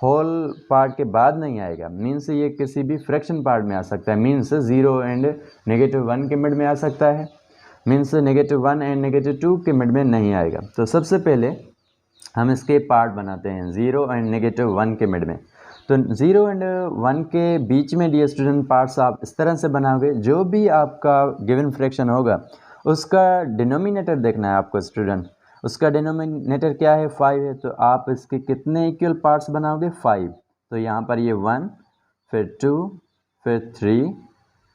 A: होल पार्ट के बाद नहीं आएगा, मीन्स ये किसी भी फ्रैक्शन पार्ट में आ सकता है, मीन्स 0 एंड -1 के मिड में आ सकता है, मीन्स -1 एंड -2 के मिड में नहीं आएगा। तो सबसे पहले हम इसके पार्ट बनाते हैं 0 एंड -1 के मिड में। तो 0 एंड 1 के बीच में डियर स्टूडेंट पार्ट्स आप इस तरह से बनाओगे, जो भी आपका गिवन फ्रैक्शन होगा उसका डिनोमिनेटर देखना है आपको स्टूडेंट, उसका डिनोमिनेटर क्या है, 5 है, तो आप इसके कितने इक्वल पार्ट्स बनाओगे, 5। तो यहाँ पर ये 1, फिर 2, फिर 3,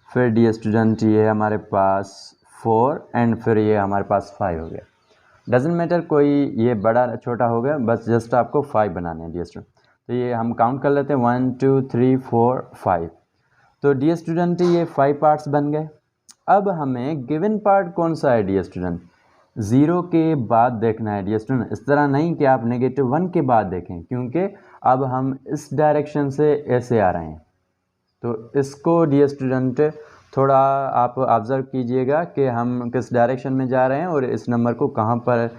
A: फिर डियर स्टूडेंट ये हमारे पास 4 एंड फिर ये हमारे पास 5 हो गया। डजेंट मैटर कोई ये बड़ा छोटा हो गया, बस जस्ट आपको 5 बनाने हैं डियर स्टूडेंट। तो ये हम काउंट कर लेते हैं 1 2 3 4 5। तो डियर स्टूडेंट ये 5 पार्ट्स बन गए। अब हमें गिवन पार्ट कौन सा है डियर स्टूडेंट, 0 के बाद देखना है डियर स्टूडेंट, इस तरह नहीं कि आप -1 के बाद देखें, क्योंकि अब हम इस डायरेक्शन से ऐसे आ रहे हैं। तो इसको डियर स्टूडेंट थोड़ा आप ऑब्ज़र्व कीजिएगा कि हम किस डायरेक्शन में जा रहे हैं और इस नंबर को कहाँ पर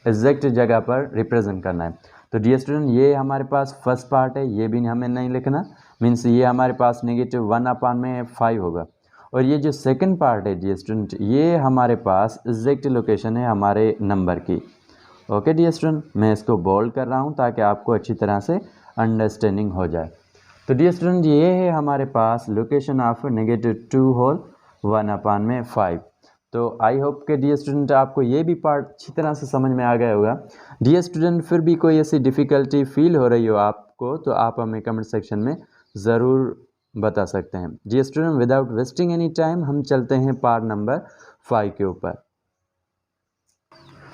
A: एग्जैक्ट जगह पर रिप्रेजेंट करना है। तो डियर स्टूडेंट ये हमारे पास फर्स्ट पार्ट है, ये भी हमें नहीं लिखना, मीन्स ये हमारे पास -1 अपान में 5 होगा। और ये जो सेकंड पार्ट है डियर स्टूडेंट, ये हमारे पास एग्जैक्ट लोकेशन है हमारे नंबर की। ओके डियर स्टूडेंट, मैं इसको बोल्ड कर रहा हूँ ताकि आपको अच्छी तरह से अंडरस्टैंडिंग हो जाए। तो डियर स्टूडेंट ये है हमारे पास लोकेशन ऑफ -2 होल 1 अपान में 5। तो आई होप कि डियर स्टूडेंट आपको ये भी पार्ट अच्छी तरह से समझ में आ गया होगा। डियर स्टूडेंट फिर भी कोई ऐसी डिफ़िकल्टी फील हो रही हो आपको तो आप हमें कमेंट सेक्शन में ज़रूर बता सकते हैं। Dear student without wasting any time हम चलते हैं पार्ट नंबर 5 के ऊपर।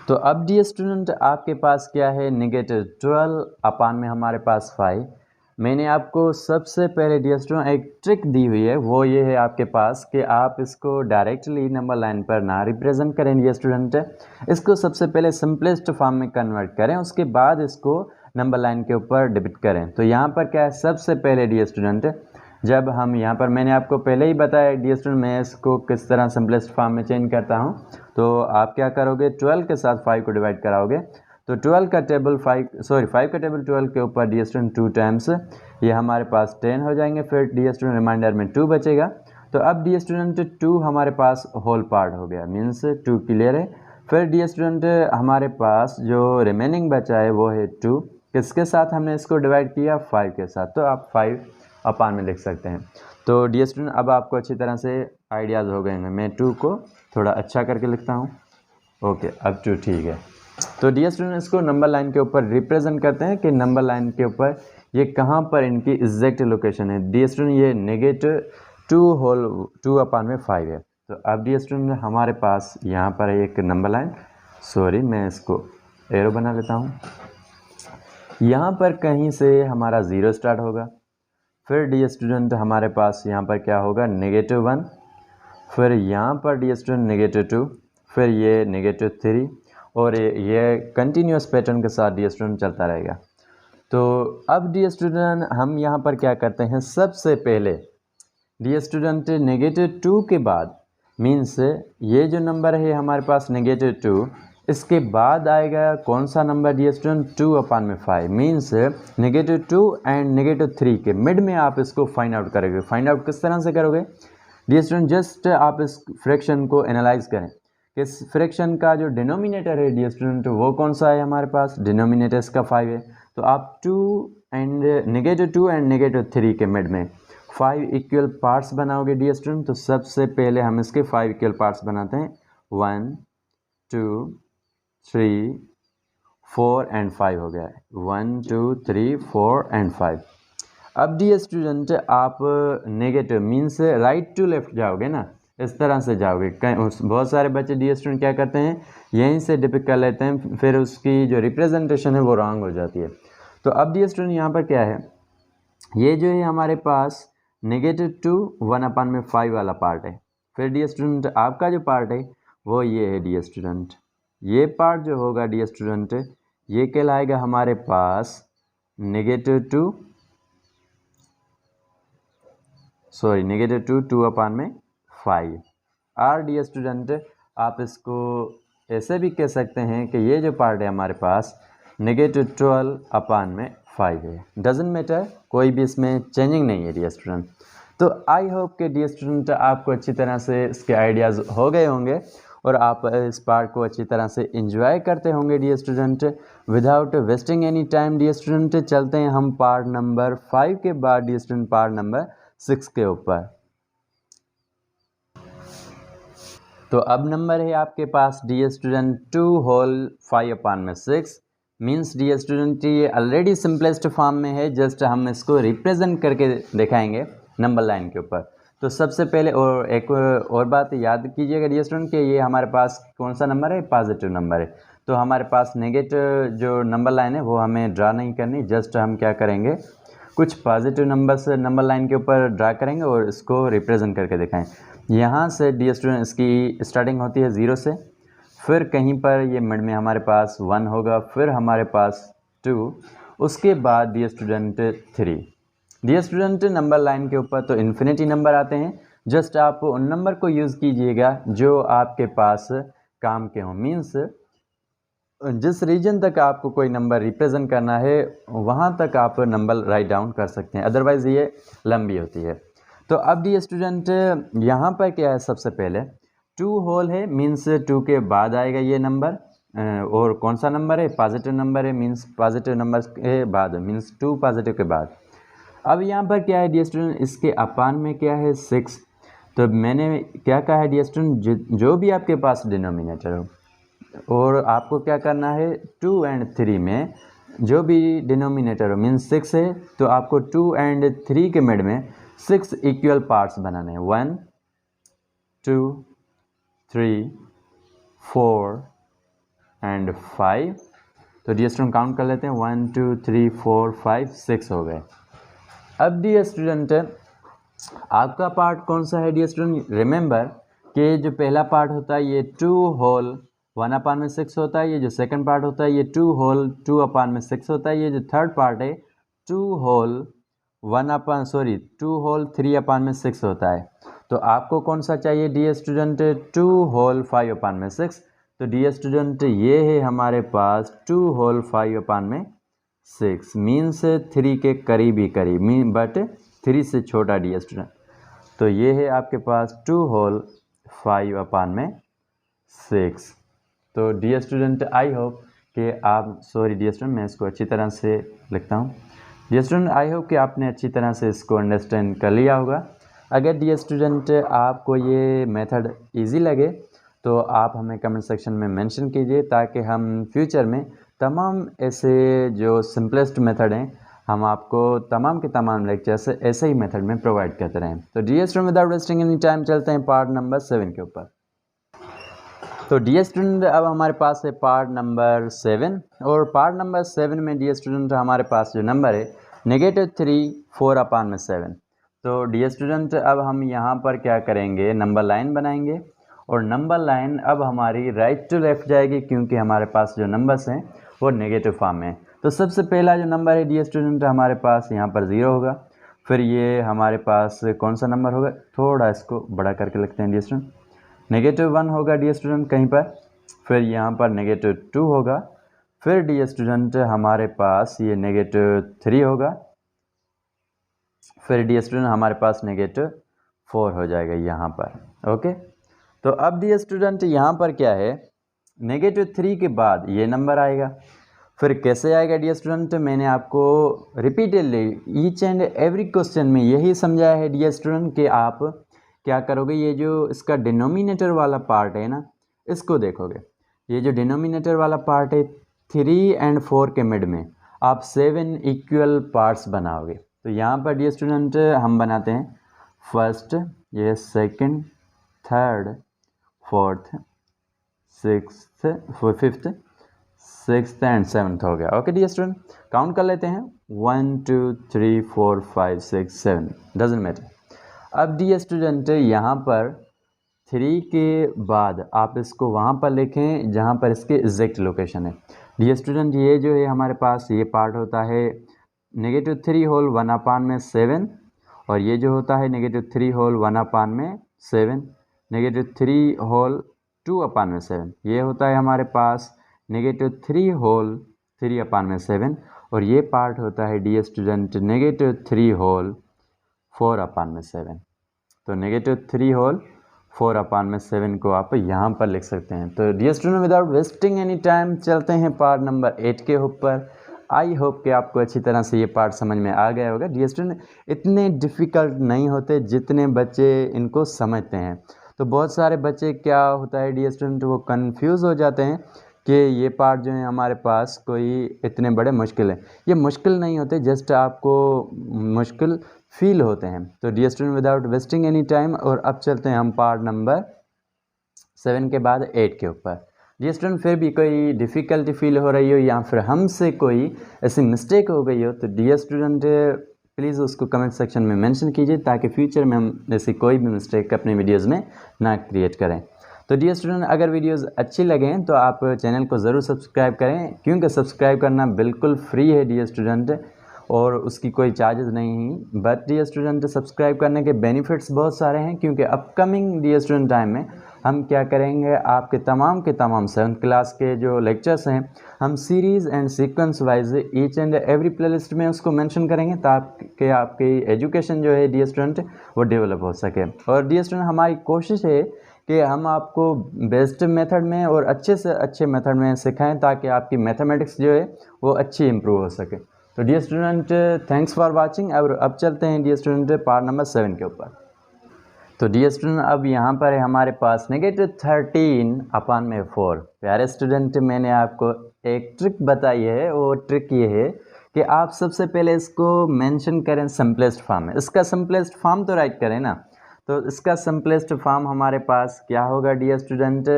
A: तो अब डियर स्टूडेंट आपके पास क्या है, -12 अपान में हमारे पास 5। मैंने आपको सबसे पहले डियर स्टूडेंट एक ट्रिक दी हुई है, वो ये है आपके पास कि आप इसको डायरेक्टली नंबर लाइन पर ना रिप्रेजेंट करें डियर स्टूडेंट, इसको सबसे पहले सिंपलेस्ट फॉर्म में कन्वर्ट करें, उसके बाद इसको नंबर लाइन के ऊपर डिपिक्ट करें। तो यहाँ पर क्या है, सबसे पहले डियर स्टूडेंट जब हम यहाँ पर मैंने आपको पहले ही बताया डियर स्टूडेंट मैं इसको किस तरह सिंपलेस्ट फॉर्म में चेंज करता हूँ। तो आप क्या करोगे, 12 के साथ 5 को डिवाइड कराओगे, तो 12 का टेबल 5 का टेबल 12 के ऊपर डियर स्टूडेंट 2 टाइम्स ये हमारे पास 10 हो जाएंगे, फिर डियर स्टूडेंट रिमाइंडर में 2 बचेगा। तो अब डियर स्टूडेंट 2 हमारे पास होल पार्ट हो गया, मीन्स 2 क्लियर है। फिर डियर स्टूडेंट हमारे पास जो रिमेनिंग बचा है वो है 2, किसके साथ हमने इसको डिवाइड किया, 5 के साथ, तो आप 5 अपान में लिख सकते हैं। तो डियर स्टूडेंट अब आपको अच्छी तरह से आइडियाज़ हो गए हैं, मैं 2 को थोड़ा अच्छा करके लिखता हूँ। ओके, अब 2 ठीक है। तो डियर स्टूडेंट इसको नंबर लाइन के ऊपर रिप्रेजेंट करते हैं कि नंबर लाइन के ऊपर ये कहाँ पर इनकी एग्जैक्ट लोकेशन है। डियर स्टूडेंट ये -2 होल 2 अपान में 5 है। तो अब डियर स्टूडेंट हमारे पास यहाँ पर एक नंबर लाइन, मैं इसको एरो बना लेता हूँ। यहाँ पर कहीं से हमारा 0 स्टार्ट होगा, फिर डियर स्टूडेंट हमारे पास यहाँ पर क्या होगा, -1, फिर यहाँ पर डियर स्टूडेंट -2, फिर ये -3 और ये कंटिन्यूस पैटर्न के साथ डियर स्टूडेंट चलता रहेगा। तो अब डियर स्टूडेंट हम यहाँ पर क्या करते हैं, सबसे पहले डियर स्टूडेंट -2 के बाद मीन्स ये जो नंबर है हमारे पास -2, इसके बाद आएगा कौन सा नंबर डियर स्टूडेंट, 2 अपान में 5, मीन्स -2 एंड -3 के मिड में आप इसको फाइंड आउट करोगे। फाइंड आउट किस तरह से करोगे डियर स्टूडेंट, जस्ट आप इस फ्रैक्शन को एनालाइज करें कि फ्रैक्शन का जो डिनोमिनेटर है डियर स्टूडेंट वो कौन सा है हमारे पास, डिनोमिनेटर इसका 5 है। तो आप -2 एंड -3 के मिड में 5 इक्वल पार्ट्स बनाओगे डियर स्टूडेंट। तो सबसे पहले हम इसके 5 इक्वल पार्ट्स बनाते हैं, 1 2 3 4 एंड 5 हो गया है, 1 2 3 4 एंड 5। अब डियर स्टूडेंट आप negative means right to left जाओगे ना, इस तरह से जाओगे। बहुत सारे बच्चे डियर स्टूडेंट क्या करते हैं, यहीं से डिपिक्ट कर लेते हैं, फिर उसकी जो रिप्रेजेंटेशन है वो रॉन्ग हो जाती है। तो अब डियर स्टूडेंट यहाँ पर क्या है, ये जो है हमारे पास -2 1/5 वाला पार्ट है। फिर डियर स्टूडेंट आपका जो पार्ट है वो ये है डियर स्टूडेंट, ये पार्ट जो होगा डियर स्टूडेंट ये कहलाएगा हमारे पास -2 2/5। और डियर स्टूडेंट आप इसको ऐसे भी कह सकते हैं कि ये जो पार्ट है हमारे पास -12/5 है। डजेंट मैटर, कोई भी इसमें चेंजिंग नहीं है डियर स्टूडेंट। तो आई होप कि डियर स्टूडेंट आपको अच्छी तरह से इसके आइडियाज़ हो गए होंगे और आप इस पार्ट को अच्छी तरह से एंजॉय करते होंगे dear student. Without wasting any time dear student चलते हैं हम पार्ट नंबर 5 के बाद डियर स्टूडेंट पार्ट नंबर 6 के ऊपर। तो अब नंबर है आपके पास dear student 2 whole 5/6 means dear student ये ऑलरेडी सिंपलेस्ट फॉर्म में है, जस्ट हम इसको रिप्रेजेंट करके दिखाएंगे नंबर लाइन के ऊपर। तो सबसे पहले और एक और बात याद कीजिएगा डियर स्टूडेंट कि ये हमारे पास कौन सा नंबर है, पॉजिटिव नंबर है। तो हमारे पास नेगेटिव जो नंबर लाइन है वो हमें ड्रा नहीं करनी, जस्ट हम क्या करेंगे कुछ पॉजिटिव नंबर्स नंबर लाइन के ऊपर ड्रा करेंगे और इसको रिप्रेजेंट करके दिखाएं। यहाँ से डियर स्टूडेंट इसकी स्टार्टिंग होती है 0 से, फिर कहीं पर ये मिड में हमारे पास 1 होगा, फिर हमारे पास 2, उसके बाद dear student 3। Dear student number line के ऊपर तो इन्फिनिटी नंबर आते हैं, जस्ट आप उन नंबर को यूज़ कीजिएगा जो आपके पास काम के हों। मीन्स जिस रीजन तक आपको कोई नंबर रिप्रेजेंट करना है वहाँ तक आप नंबर राइट डाउन कर सकते हैं, अदरवाइज़ ये लंबी होती है। तो अब डियर स्टूडेंट यहाँ पर क्या है, सबसे पहले 2 होल है मीन्स 2 के बाद आएगा ये नंबर, और कौन सा नंबर है, पॉजिटिव नंबर है मीन्स पॉजिटिव नंबर के बाद मीन्स 2 पॉजिटिव के बाद। अब यहाँ पर क्या है डियर स्टूडेंट, इसके अपान में क्या है 6। तो मैंने क्या कहा है डियर स्टूडेंट, जो भी आपके पास डिनोमिनेटर हो और आपको क्या करना है 2 एंड 3 में जो भी डिनोमिनेटर हो मीन्स 6 है, तो आपको 2 एंड 3 के मिड में 6 इक्वल पार्ट्स बनाने हैं, 1 2 3 4 एंड 5। तो डियर स्टूडेंट काउंट कर लेते हैं, 1 2 3 4 5 6 हो गए। अब डियर स्टूडेंट आपका पार्ट कौन सा है डियर स्टूडेंट, रिमेंबर कि जो पहला पार्ट होता है ये 2 होल 1/6 होता है, ये जो सेकंड पार्ट होता है ये 2 होल 2/6 होता है, ये जो थर्ड पार्ट है 2 होल 2 होल 3/6 होता है। तो आपको कौन सा चाहिए डियर स्टूडेंट, 2 होल 5/6। तो डियर स्टूडेंट ये है हमारे पास 2 होल 5/6 मीन्स 3 के करीब ही करीब बट 3 से छोटा डियर स्टूडेंट। तो ये है आपके पास 2 होल 5/6। तो डियर स्टूडेंट आई होप कि आप डियर स्टूडेंट मैं इसको अच्छी तरह से लिखता हूँ। डियर स्टूडेंट आई होप कि आपने अच्छी तरह से इसको अंडरस्टैंड कर लिया होगा। अगर डियर स्टूडेंट आपको ये मेथड इजी लगे तो आप हमें कमेंट सेक्शन में मेंशन कीजिए, ताकि हम फ्यूचर में तमाम ऐसे जो सिंपलेस्ट मेथड हैं हम आपको तमाम के तमाम लेक्चर्स ऐसे ही मेथड में प्रोवाइड करते रहें। तो dear student without wasting any time चलते हैं पार्ट नंबर 7 के ऊपर। तो डियर स्टूडेंट अब हमारे पास है पार्ट नंबर 7, और पार्ट नंबर 7 में डियर स्टूडेंट हमारे पास जो नंबर है -3 4/7। तो डियर स्टूडेंट अब हम यहाँ पर क्या करेंगे, नंबर लाइन बनाएंगे, और नंबर लाइन अब हमारी राइट टू लेफ्ट जाएगी क्योंकि हमारे पास जो नंबर्स हैं वो नेगेटिव फॉर्म में। तो सबसे पहला जो नंबर है डियर स्टूडेंट हमारे पास यहाँ पर 0 होगा, फिर ये हमारे पास कौन सा नंबर होगा, थोड़ा इसको बड़ा करके लिखते हैं डियर स्टूडेंट, -1 होगा डियर स्टूडेंट कहीं पर, फिर यहाँ पर -2 होगा, फिर डियर स्टूडेंट हमारे पास ये -3 होगा, फिर डियर स्टूडेंट हमारे पास -4 हो जाएगा यहाँ पर। ओके, तो अब डियर स्टूडेंट यहाँ पर क्या है, -3 के बाद ये नंबर आएगा। फिर कैसे आएगा डियर स्टूडेंट, मैंने आपको repeatedly each and every question में यही समझाया है डियर स्टूडेंट कि आप क्या करोगे, ये जो इसका डिनोमिनेटर वाला पार्ट है ना, इसको देखोगे। ये जो डिनोमिनेटर वाला पार्ट है 3 और 4 के मिड में आप 7 इक्वल पार्ट्स बनाओगे। तो यहाँ पर डियर स्टूडेंट हम बनाते हैं फर्स्ट, ये second, third, fourth, sixth, fifth, sixth and seventh हो गया। ओके डियर स्टूडेंट, काउंट कर लेते हैं 1 2 3 4 5 6 7, डजंट मैटर। अब डियर स्टूडेंट यहाँ पर 3 के बाद आप इसको वहाँ पर लिखें जहाँ पर इसके एग्जैक्ट लोकेशन है। डियर स्टूडेंट ये जो है हमारे पास ये पार्ट होता है -3 होल 1/7, और ये जो होता है -3 होल 1/7, -3 होल 2/7, ये होता है हमारे पास -3 होल 3/7, और ये पार्ट होता है डियर स्टूडेंट -3 होल 4/7। तो -3 होल 4/7 को आप यहाँ पर लिख सकते हैं। तो dear student without wasting any time चलते हैं पार्ट नंबर 8 के ऊपर। आई होप कि आपको अच्छी तरह से ये पार्ट समझ में आ गया होगा। डियर स्टूडेंट इतने डिफ़िकल्ट नहीं होते जितने बच्चे इनको समझते हैं। तो बहुत सारे बच्चे क्या होता है डियर स्टूडेंट, वो कंफ्यूज हो जाते हैं कि ये पार्ट जो है हमारे पास कोई इतने बड़े मुश्किल है। ये मुश्किल नहीं होते, जस्ट आपको मुश्किल फील होते हैं। तो dear student without wasting any time, और अब चलते हैं हम पार्ट नंबर 7 के बाद 8 के ऊपर। डियर स्टूडेंट फिर भी कोई डिफ़िकल्टी फील हो रही हो या फिर हमसे कोई ऐसी मिस्टेक हो गई हो तो डियर स्टूडेंट प्लीज़ उसको कमेंट सेक्शन में मेंशन कीजिए, ताकि फ्यूचर में हम ऐसी कोई भी मिस्टेक अपने वीडियोज़ में ना क्रिएट करें। तो डियर स्टूडेंट अगर वीडियोज़ अच्छी लगें तो आप चैनल को ज़रूर सब्सक्राइब करें, क्योंकि सब्सक्राइब करना बिल्कुल फ्री है डियर स्टूडेंट, और उसकी कोई चार्जेस नहीं। बट डियर स्टूडेंट सब्सक्राइब करने के बेनिफिट्स बहुत सारे हैं, क्योंकि अपकमिंग डियर स्टूडेंट टाइम में हम क्या करेंगे, आपके तमाम के तमाम 7th क्लास के जो लेक्चर्स हैं हम series and sequence wise each and every playlist में उसको मेंशन करेंगे, ताकि आपकी एजुकेशन जो है डियर स्टूडेंट वो डेवलप हो सके। और डियर स्टूडेंट हमारी कोशिश है कि हम आपको बेस्ट मेथड में और अच्छे से अच्छे मेथड में सिखाएं, ताकि आपकी मैथमेटिक्स जो है वो अच्छी इम्प्रूव हो सके। तो dear student thanks for watching. अब चलते हैं डियर स्टूडेंट पार्ट नंबर 7 के ऊपर। तो डियर स्टूडेंट अब यहाँ पर है हमारे पास -13/4। प्यारे स्टूडेंट मैंने आपको एक ट्रिक बताई है, वो ट्रिक ये है कि आप सबसे पहले इसको मेंशन करें सिंपलेस्ट फॉर्म में। इसका सिंपलेस्ट फॉर्म तो राइट करें ना। तो इसका सिंपलेस्ट फॉर्म हमारे पास क्या होगा डियर स्टूडेंट,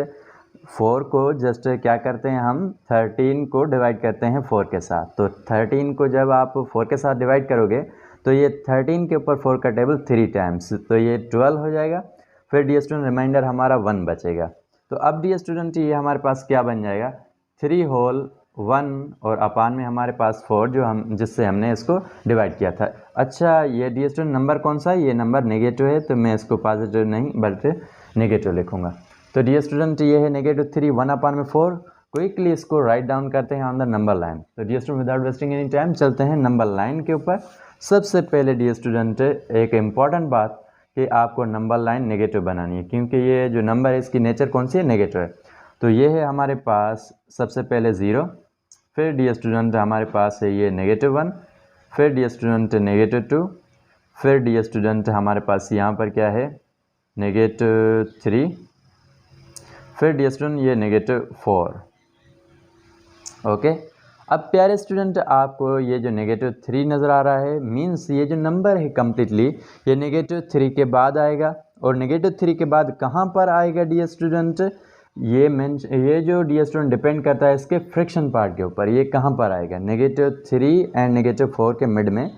A: 4 को जस्ट क्या करते हैं हम 13 को डिवाइड करते हैं 4 के साथ। तो 13 को जब आप 4 के साथ डिवाइड करोगे तो ये 13 के ऊपर 4 का टेबल 3 टाइम्स, तो ये 12 हो जाएगा। फिर डियर स्टूडेंट रिमाइंडर हमारा 1 बचेगा। तो अब डियर स्टूडेंट ये हमारे पास क्या बन जाएगा, 3 होल 1 और अपान में हमारे पास 4 जो हम जिससे हमने इसको डिवाइड किया था। अच्छा ये डियर स्टूडेंट नंबर कौन सा है, ये नंबर नेगेटिव है, तो मैं इसको पॉजिटिव नहीं बल्कि नेगेटिव लिखूँगा। तो डियर स्टूडेंट ये है -3 1/4। क्विकली इसको राइट डाउन करते हैं ऑन द नंबर लाइन। तो dear student without wasting any time चलते हैं नंबर लाइन के ऊपर। सबसे पहले डियर स्टूडेंट एक इम्पॉर्टेंट बात कि आपको नंबर लाइन नेगेटिव बनानी है, क्योंकि ये जो नंबर है इसकी नेचर कौन सी है, नेगेटिव है। तो ये है हमारे पास सबसे पहले 0, फिर डियर स्टूडेंट हमारे पास है ये -1, फिर डियर स्टूडेंट -2, फिर डियर स्टूडेंट हमारे पास यहाँ पर क्या है -3, फिर डियर स्टूडेंट ये -4। ओके अब प्यारे स्टूडेंट आपको ये जो -3 नज़र आ रहा है, मीन्स ये जो नंबर है कम्प्लीटली ये -3 के बाद आएगा। और -3 के बाद कहाँ पर आएगा डियर स्टूडेंट, ये जो डियर स्टूडेंट डिपेंड करता है इसके फ्रैक्शन पार्ट के ऊपर। ये कहाँ पर आएगा, -3 एंड -4 के मिड में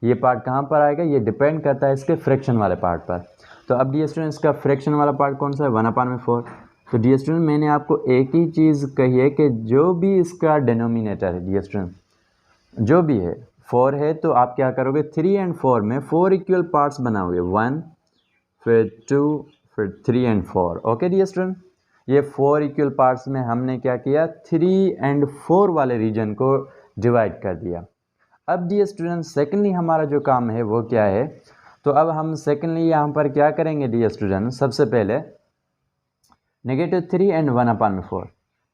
A: ये पार्ट कहाँ पर आएगा, ये डिपेंड करता है इसके फ्रैक्शन वाले पार्ट पर। तो अब डियर स्टूडेंट इसका फ्रैक्शन वाला पार्ट कौन सा है, 1/4। तो डियर स्टूडेंट मैंने आपको एक ही चीज़ कही है कि जो भी इसका डिनोमिनेटर है डियर स्टूडेंट जो भी है 4 है, तो आप क्या करोगे 3 और 4 में 4 इक्वल पार्ट्स बनाओगे, 1 फिर 2 फिर 3 और 4। ओके डियर स्टूडेंट ये 4 इक्वल पार्ट्स में हमने क्या किया 3 और 4 वाले रीजन को डिवाइड कर दिया। अब डियर स्टूडेंट सेकेंडली हमारा जो काम है वो क्या है, तो अब हम सेकेंडली यहाँ पर क्या करेंगे डियर स्टूडेंट, सबसे पहले -3 एंड 1/4।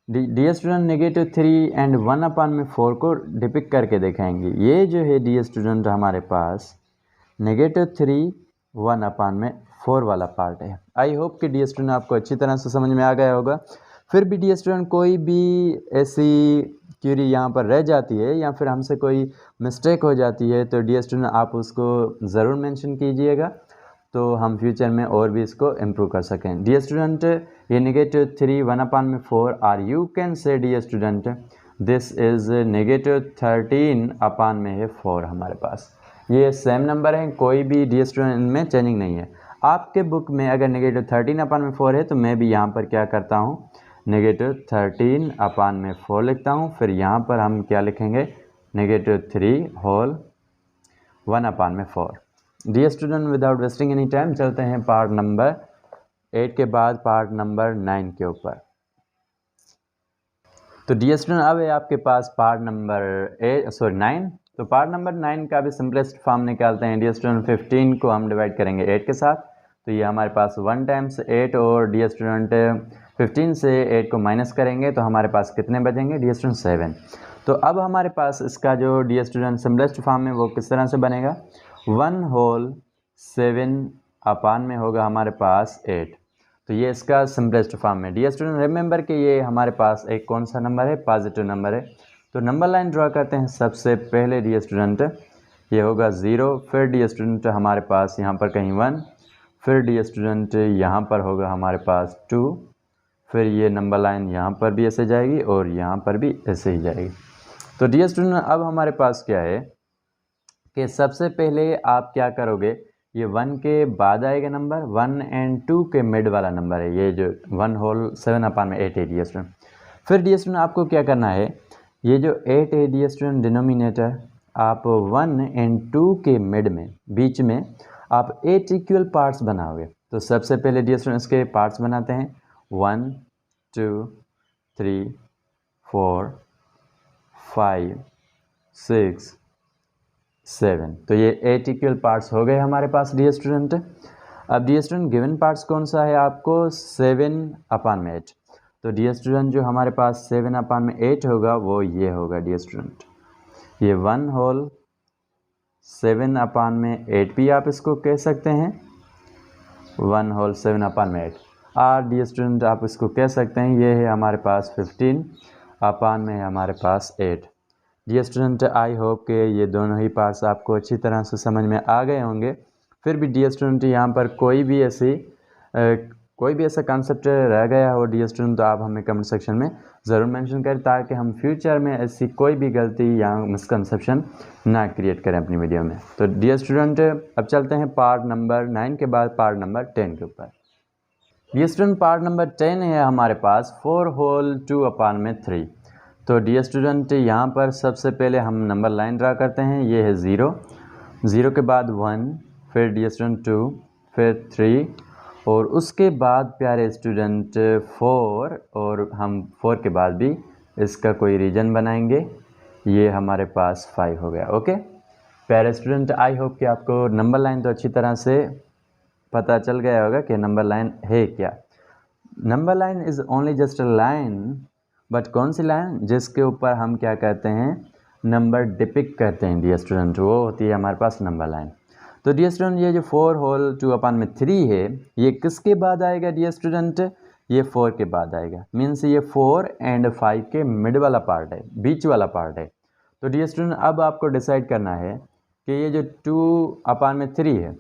A: डियर स्टूडेंट -3 एंड 1/4 को डिपिक्ट करके दिखाएंगे। ये जो है डियर स्टूडेंट हमारे पास -3 1/4 वाला पार्ट है। आई होप कि डियर स्टूडेंट आपको अच्छी तरह से समझ में आ गया होगा। फिर भी डियर स्टूडेंट कोई भी ऐसी क्यूरी यहाँ पर रह जाती है या फिर हमसे कोई मिस्टेक हो जाती है तो डियर स्टूडेंट आप उसको ज़रूर मेंशन कीजिएगा, तो हम फ्यूचर में और भी इसको इम्प्रूव कर सकें। डियर स्टूडेंट ये -3 1/4 और you can say dear student this is -13/4 हमारे पास। ये सेम नंबर है, कोई भी डियर स्टूडेंट इनमें चेंजिंग नहीं है। आपके बुक में अगर -13/4 है तो मैं भी यहाँ पर क्या करता हूँ, -13/4 लिखता हूँ। फिर यहाँ पर हम क्या लिखेंगे, -3 whole 1/4। Dear student without wasting any time चलते हैं पार्ट नंबर 8 के बाद पार्ट नंबर 9 के ऊपर। तो डियर स्टूडेंट अब है आपके पास पार्ट नंबर 9। तो पार्ट नंबर 9 का भी सिंपलेस्ट फॉर्म निकालते हैं। डियर स्टूडेंट 15 को हम डिवाइड करेंगे 8 के साथ, तो ये हमारे पास 1 टाइम्स 8 और डियर स्टूडेंट 15 से 8 को माइनस करेंगे तो हमारे पास कितने बचेंगे डियर स्टूडेंट 7। तो अब हमारे पास इसका जो डियर स्टूडेंट सिंपलेस्ट फॉर्म है वो किस तरह से बनेगा, 1 होल 7 में होगा हमारे पास 8। तो ये इसका सिंपलेस्ट फॉर्म है। डियर स्टूडेंट रिमेंबर कि ये हमारे पास एक कौन सा नंबर है, पॉजिटिव नंबर है। तो नंबर लाइन ड्रॉ करते हैं। सबसे पहले डियर स्टूडेंट ये होगा 0, फिर डियर स्टूडेंट हमारे पास यहाँ पर कहीं 1, फिर डियर स्टूडेंट यहाँ पर होगा हमारे पास 2, फिर ये नंबर लाइन यहाँ पर भी ऐसे जाएगी और यहाँ पर भी ऐसे ही जाएगी। तो डियर स्टूडेंट अब हमारे पास क्या है कि सबसे पहले आप क्या करोगे, ये 1 के बाद आएगा नंबर, 1 एंड 2 के मिड वाला नंबर है ये जो 1 होल 7/8 है डियर स्टूडेंट। फिर डियर स्टूडेंट आपको क्या करना है, ये जो 8 है डियर स्टूडेंट डिनोमिनेटर, आप 1 एंड 2 के मिड में बीच में आप 8 इक्वल पार्ट्स बनाओगे। तो सबसे पहले डियर स्टूडेंट इसके पार्ट्स बनाते हैं, 1 2 3 4 5 6 7। तो ये 8 इक्वल पार्ट्स हो गए हमारे पास डियर स्टूडेंट। अब डियर स्टूडेंट गिवन पार्ट्स कौन सा है आपको, 7/8। तो डियर स्टूडेंट जो हमारे पास 7/8 होगा वो ये होगा डियर स्टूडेंट, ये 1 होल 7/8 भी आप इसको कह सकते हैं, 1 होल 7/8। और डियर स्टूडेंट आप इसको कह सकते हैं ये है हमारे पास 15 में हमारे पास 8। डियर स्टूडेंट आई होप कि ये दोनों ही पार्ट्स आपको अच्छी तरह से समझ में आ गए होंगे। फिर भी डियर स्टूडेंट यहाँ पर कोई भी ऐसा कॉन्सेप्ट रह गया हो डियर स्टूडेंट तो आप हमें कमेंट सेक्शन में ज़रूर मेंशन करें, ताकि हम फ्यूचर में ऐसी कोई भी गलती या मिसकंसेप्शन ना क्रिएट करें अपनी वीडियो में। तो डियर स्टूडेंट अब चलते हैं पार्ट नंबर 9 के बाद पार्ट नंबर 10 के ऊपर। डियर स्टूडेंट पार्ट नंबर 10 है हमारे पास 4 होल 2/3। तो डियर स्टूडेंट यहाँ पर सबसे पहले हम नंबर लाइन ड्रा करते हैं, ये है 0 के बाद 1, फिर डियर स्टूडेंट 2, फिर 3 और उसके बाद प्यारे स्टूडेंट 4, और हम 4 के बाद भी इसका कोई रीजन बनाएंगे, ये हमारे पास 5 हो गया। ओके प्यारे स्टूडेंट आई होप कि आपको नंबर लाइन तो अच्छी तरह से पता चल गया होगा कि नंबर लाइन है क्या। Number line is only just a line, but कौन सी लाइन, जिसके ऊपर हम क्या कहते हैं, नंबर डिपिक्ट करते हैं डियर स्टूडेंट, वो होती है हमारे पास नंबर लाइन। तो डियर स्टूडेंट ये जो 4 होल 2/3 है ये किसके बाद आएगा डियर स्टूडेंट, ये 4 के बाद आएगा। मीन्स ये 4 एंड 5 के मिड वाला पार्ट है, बीच वाला पार्ट है। तो डियर स्टूडेंट अब आपको डिसाइड करना है कि ये जो 2/3 है,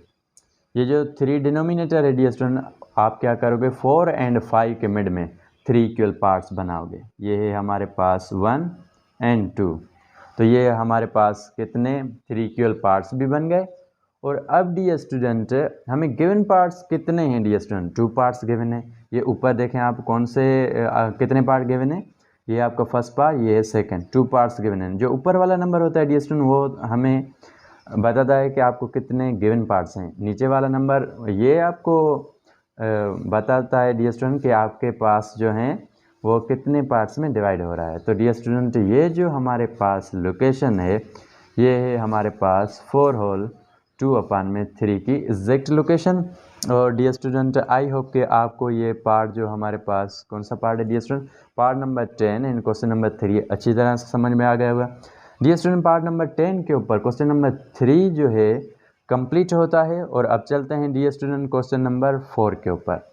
A: ये जो 3 डिनोमिनेटर है डियर स्टूडेंट, आप क्या करोगे 4 एंड 5 के मिड में 3 इक्वल पार्ट्स बनाओगे। ये है हमारे पास 1 एंड 2। तो ये हमारे पास कितने 3 इक्वल पार्ट्स भी बन गए। और अब डियर स्टूडेंट हमें गिवन पार्ट्स कितने हैं डियर स्टूडेंट, 2 पार्ट्स गिवन है। ये ऊपर देखें आप कौन से कितने पार्ट गिवन है, ये आपका फर्स्ट पार्ट, ये है सेकंड, 2 पार्ट्स गिवन है। जो ऊपर वाला नंबर होता है डियर स्टूडेंट वो हमें बताता है कि आपको कितने गिवन पार्ट्स हैं। नीचे वाला नंबर ये आपको बताता है डियर स्टूडेंट कि आपके पास जो हैं वो कितने पार्ट्स में डिवाइड हो रहा है। तो डियर स्टूडेंट ये जो हमारे पास लोकेशन है ये है हमारे पास 4 होल 2/3 की एग्जैक्ट लोकेशन। और डियर स्टूडेंट, आई होप कि आपको ये पार्ट जो हमारे पास कौन सा पार्ट है डियर स्टूडेंट, पार्ट नंबर 10 इन क्वेश्चन नंबर 3 अच्छी तरह से समझ में आ गया होगा। डियर स्टूडेंट, पार्ट नंबर 10 के ऊपर क्वेश्चन नंबर 3 जो है कंप्लीट होता है। और अब चलते हैं डियर स्टूडेंट क्वेश्चन नंबर 4 के ऊपर।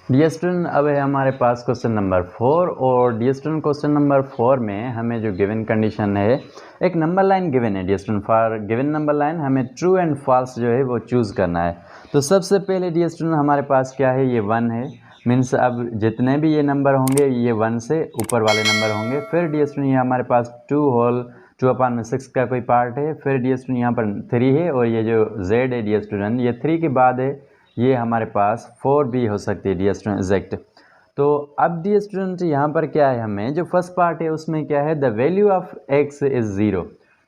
A: डियर स्टूडेंट, अब है हमारे पास क्वेश्चन नंबर 4। और डियर स्टूडेंट क्वेश्चन नंबर 4 में हमें जो गिवन कंडीशन है, एक नंबर लाइन गिवन है dear student. For given number line हमें ट्रू एंड फॉल्स जो है वो चूज़ करना है। तो सबसे पहले डियर स्टूडेंट हमारे पास क्या है, ये 1 है। मीन्स अब जितने भी ये नंबर होंगे ये 1 से ऊपर वाले नंबर होंगे। फिर डियर स्टूडेंट ये हमारे पास 2/6 का कोई पार्ट है। फिर डियर स्टूडेंट यहाँ पर 3 है और ये जो z है डियर स्टूडेंट ये 3 के बाद है, ये हमारे पास 4 भी हो सकती है डियर स्टूडेंट एग्जैक्ट। तो अब डियर स्टूडेंट यहाँ पर क्या है, हमें जो फर्स्ट पार्ट है उसमें क्या है, the value of x is 0।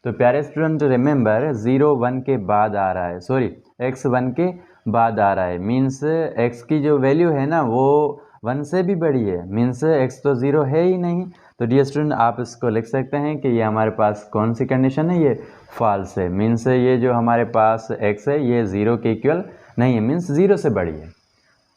A: तो प्यारे स्टूडेंट रिमेंबर 0 1 के बाद आ रहा है, सॉरी x 1 के बाद आ रहा है। मीन्स x की जो वैल्यू है ना वो 1 से भी बड़ी है। मीन्स x तो 0 है ही नहीं। तो डियर स्टूडेंट आप इसको लिख सकते हैं कि ये हमारे पास कौन सी कंडीशन है, ये फॉल्स है। मीन्स ये जो हमारे पास x है ये 0 के इक्वल नहीं है, मीन्स 0 से बड़ी है।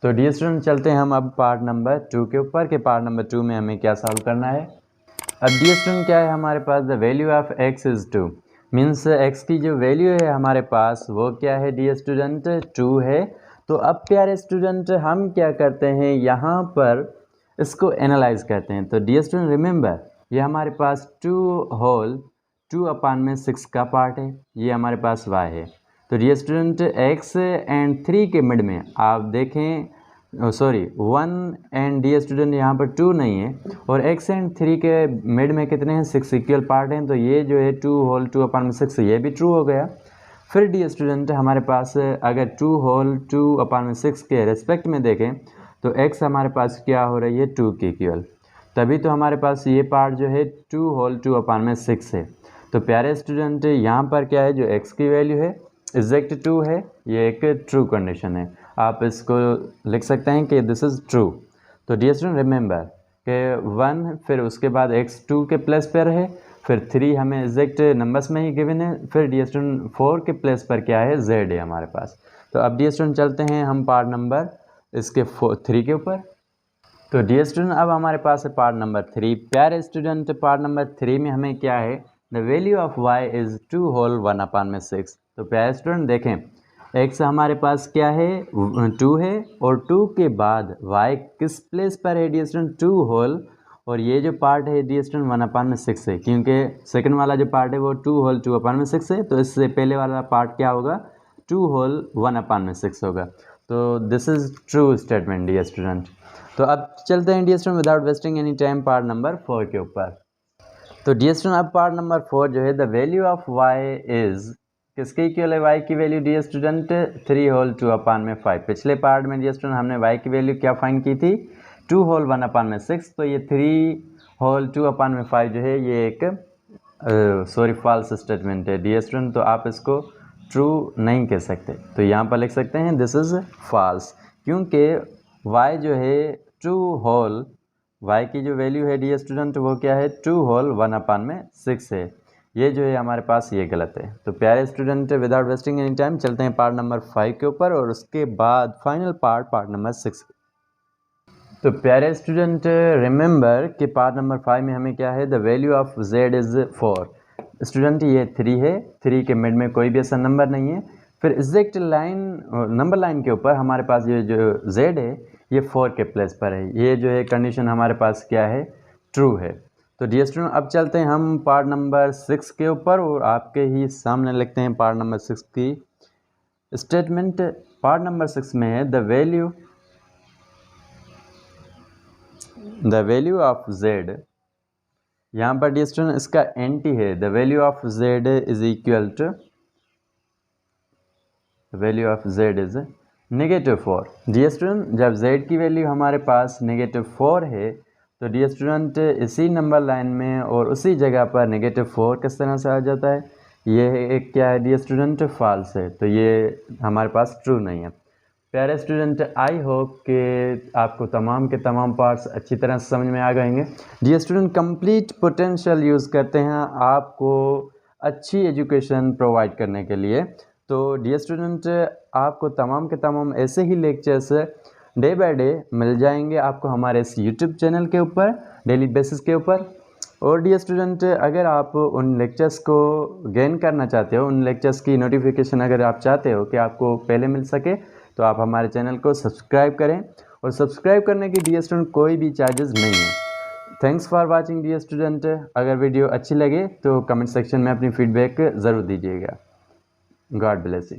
A: तो डियर स्टूडेंट चलते हैं हम अब पार्ट नंबर 2 के ऊपर कि पार्ट नंबर 2 में हमें क्या सॉल्व करना है। अब डियर स्टूडेंट क्या है हमारे पास, the value of x is 2। Means x की जो वैल्यू है हमारे पास वो क्या है डियर स्टूडेंट, 2 है। तो अब प्यारे स्टूडेंट हम क्या करते हैं, यहाँ पर इसको एनालाइज करते हैं। तो डियर स्टूडेंट रिमेंबर ये हमारे पास 2/6 का पार्ट है, ये हमारे पास y है। तो डियर स्टूडेंट x एंड 3 के मिड में आप देखें, सॉरी 1 एंड डियर स्टूडेंट यहाँ पर 2 नहीं है। और x एंड 3 के मिड में कितने हैं, 6 इक्वल पार्ट हैं। तो ये जो है 2/6 ये भी ट्रू हो गया। फिर डियर स्टूडेंट हमारे पास अगर 2/6 के रेस्पेक्ट में देखें तो x हमारे पास क्या हो रही है, 2 के इक्वल। तभी तो हमारे पास ये पार्ट जो है 2/6 है। तो प्यारे स्टूडेंट यहाँ पर क्या है, जो x की वैल्यू है एग्जैक्ट 2 है, ये एक ट्रू कंडीशन है। आप इसको लिख सकते हैं कि दिस इज़ ट्रू। तो डियर स्टूडेंट रिमेंबर कि 1 फिर उसके बाद x 2 के प्लेस पर है, फिर 3 हमें एग्जैक्ट नंबर्स में ही गिवन है, फिर डियर स्टूडेंट 4 के प्लेस पर क्या है, z है हमारे पास। तो अब डियर स्टूडेंट चलते हैं हम पार्ट नंबर इसके 3 के ऊपर। तो डियर स्टूडेंट अब हमारे पास है पार्ट नंबर 3। प्यारे स्टूडेंट पार्ट नंबर 3 में हमें क्या है, the value of y is 2/1/6। तो प्यारे स्टूडेंट देखें x हमारे पास क्या है, 2 है। और 2 के बाद y किस प्लेस पर है डियर स्टूडेंट, 2 होल। और ये जो पार्ट है डियर स्टूडेंट 1/6 है, क्योंकि सेकंड वाला जो पार्ट है वो 2 होल 2/6 है। तो इससे पहले वाला पार्ट क्या होगा, 2 होल 1/6 होगा। तो this is true statement dear student. तो अब चलते हैं dear student without wasting any time part number 4 के ऊपर। तो डियर स्टूडेंट अब पार्ट नंबर 4 जो है, the value of y is किसके इक्वल है, y की वैल्यू डियर स्टूडेंट 3/2/5। पिछले पार्ट में डियर स्टूडेंट हमने y की वैल्यू क्या फाइंड की थी, 2/1/6। तो ये 3/2/5 जो है ये एक फॉल्स स्टेटमेंट है डियर स्टूडेंट। तो आप इसको ट्रू नहीं कह सकते, तो यहाँ पर लिख सकते हैं दिस इज़ फॉल्स, क्योंकि y जो है 2 होल, y की जो वैल्यू है डियर स्टूडेंट वो क्या है, 2/1/6 है। ये जो है हमारे पास ये गलत है। तो प्यारे student without wasting any time चलते हैं पार्ट नंबर 5 के ऊपर और उसके बाद फाइनल पार्ट नंबर 6। तो प्यारे स्टूडेंट रिमेंबर कि पार्ट नंबर 5 में हमें क्या है, the value of z is 4। Student ये 3 है, 3 के मिड में कोई भी ऐसा नंबर नहीं है। फिर एग्जैक्ट लाइन नंबर लाइन के ऊपर हमारे पास ये जो z है ये 4 के प्लेस पर है। ये जो है कंडीशन हमारे पास क्या है, ट्रू है। तो डियर स्टूडेंट अब चलते हैं हम पार्ट नंबर 6 के ऊपर और आपके ही सामने लिखते हैं पार्ट नंबर 6 की स्टेटमेंट। पार्ट नंबर 6 में है द वैल्यू ऑफ z। यहाँ पर डियर स्टूडेंट इसका एंटी है, the value of z is equal to -4। Dear student जब z की वैल्यू हमारे पास -4 है तो डियर स्टूडेंट इसी नंबर लाइन में और उसी जगह पर -4 किस तरह से आ जाता है, ये एक क्या है डियर स्टूडेंट, फॉल्स है। तो ये हमारे पास ट्रू नहीं है। प्यारे स्टूडेंट आई होप कि आपको तमाम के तमाम पार्ट्स अच्छी तरह से समझ में आ गएंगे। Dear student complete potential use करते हैं आपको अच्छी एजुकेशन प्रोवाइड करने के लिए। तो डियर स्टूडेंट, आपको तमाम के तमाम ऐसे ही लेक्चर्स डे बाय डे मिल जाएंगे आपको हमारे इस यूट्यूब चैनल के ऊपर डेली बेसिस के ऊपर। और डियर स्टूडेंट, अगर आप उन लेक्चर्स को गेन करना चाहते हो, उन लेक्चर्स की नोटिफिकेशन अगर आप चाहते हो कि आपको पहले मिल सके, तो आप हमारे चैनल को सब्सक्राइब करें। और सब्सक्राइब करने की डियर स्टूडेंट कोई भी चार्जेस नहीं है। Thanks for watching dear student. अगर वीडियो अच्छी लगे तो कमेंट सेक्शन में अपनी फीडबैक ज़रूर दीजिएगा। God bless you.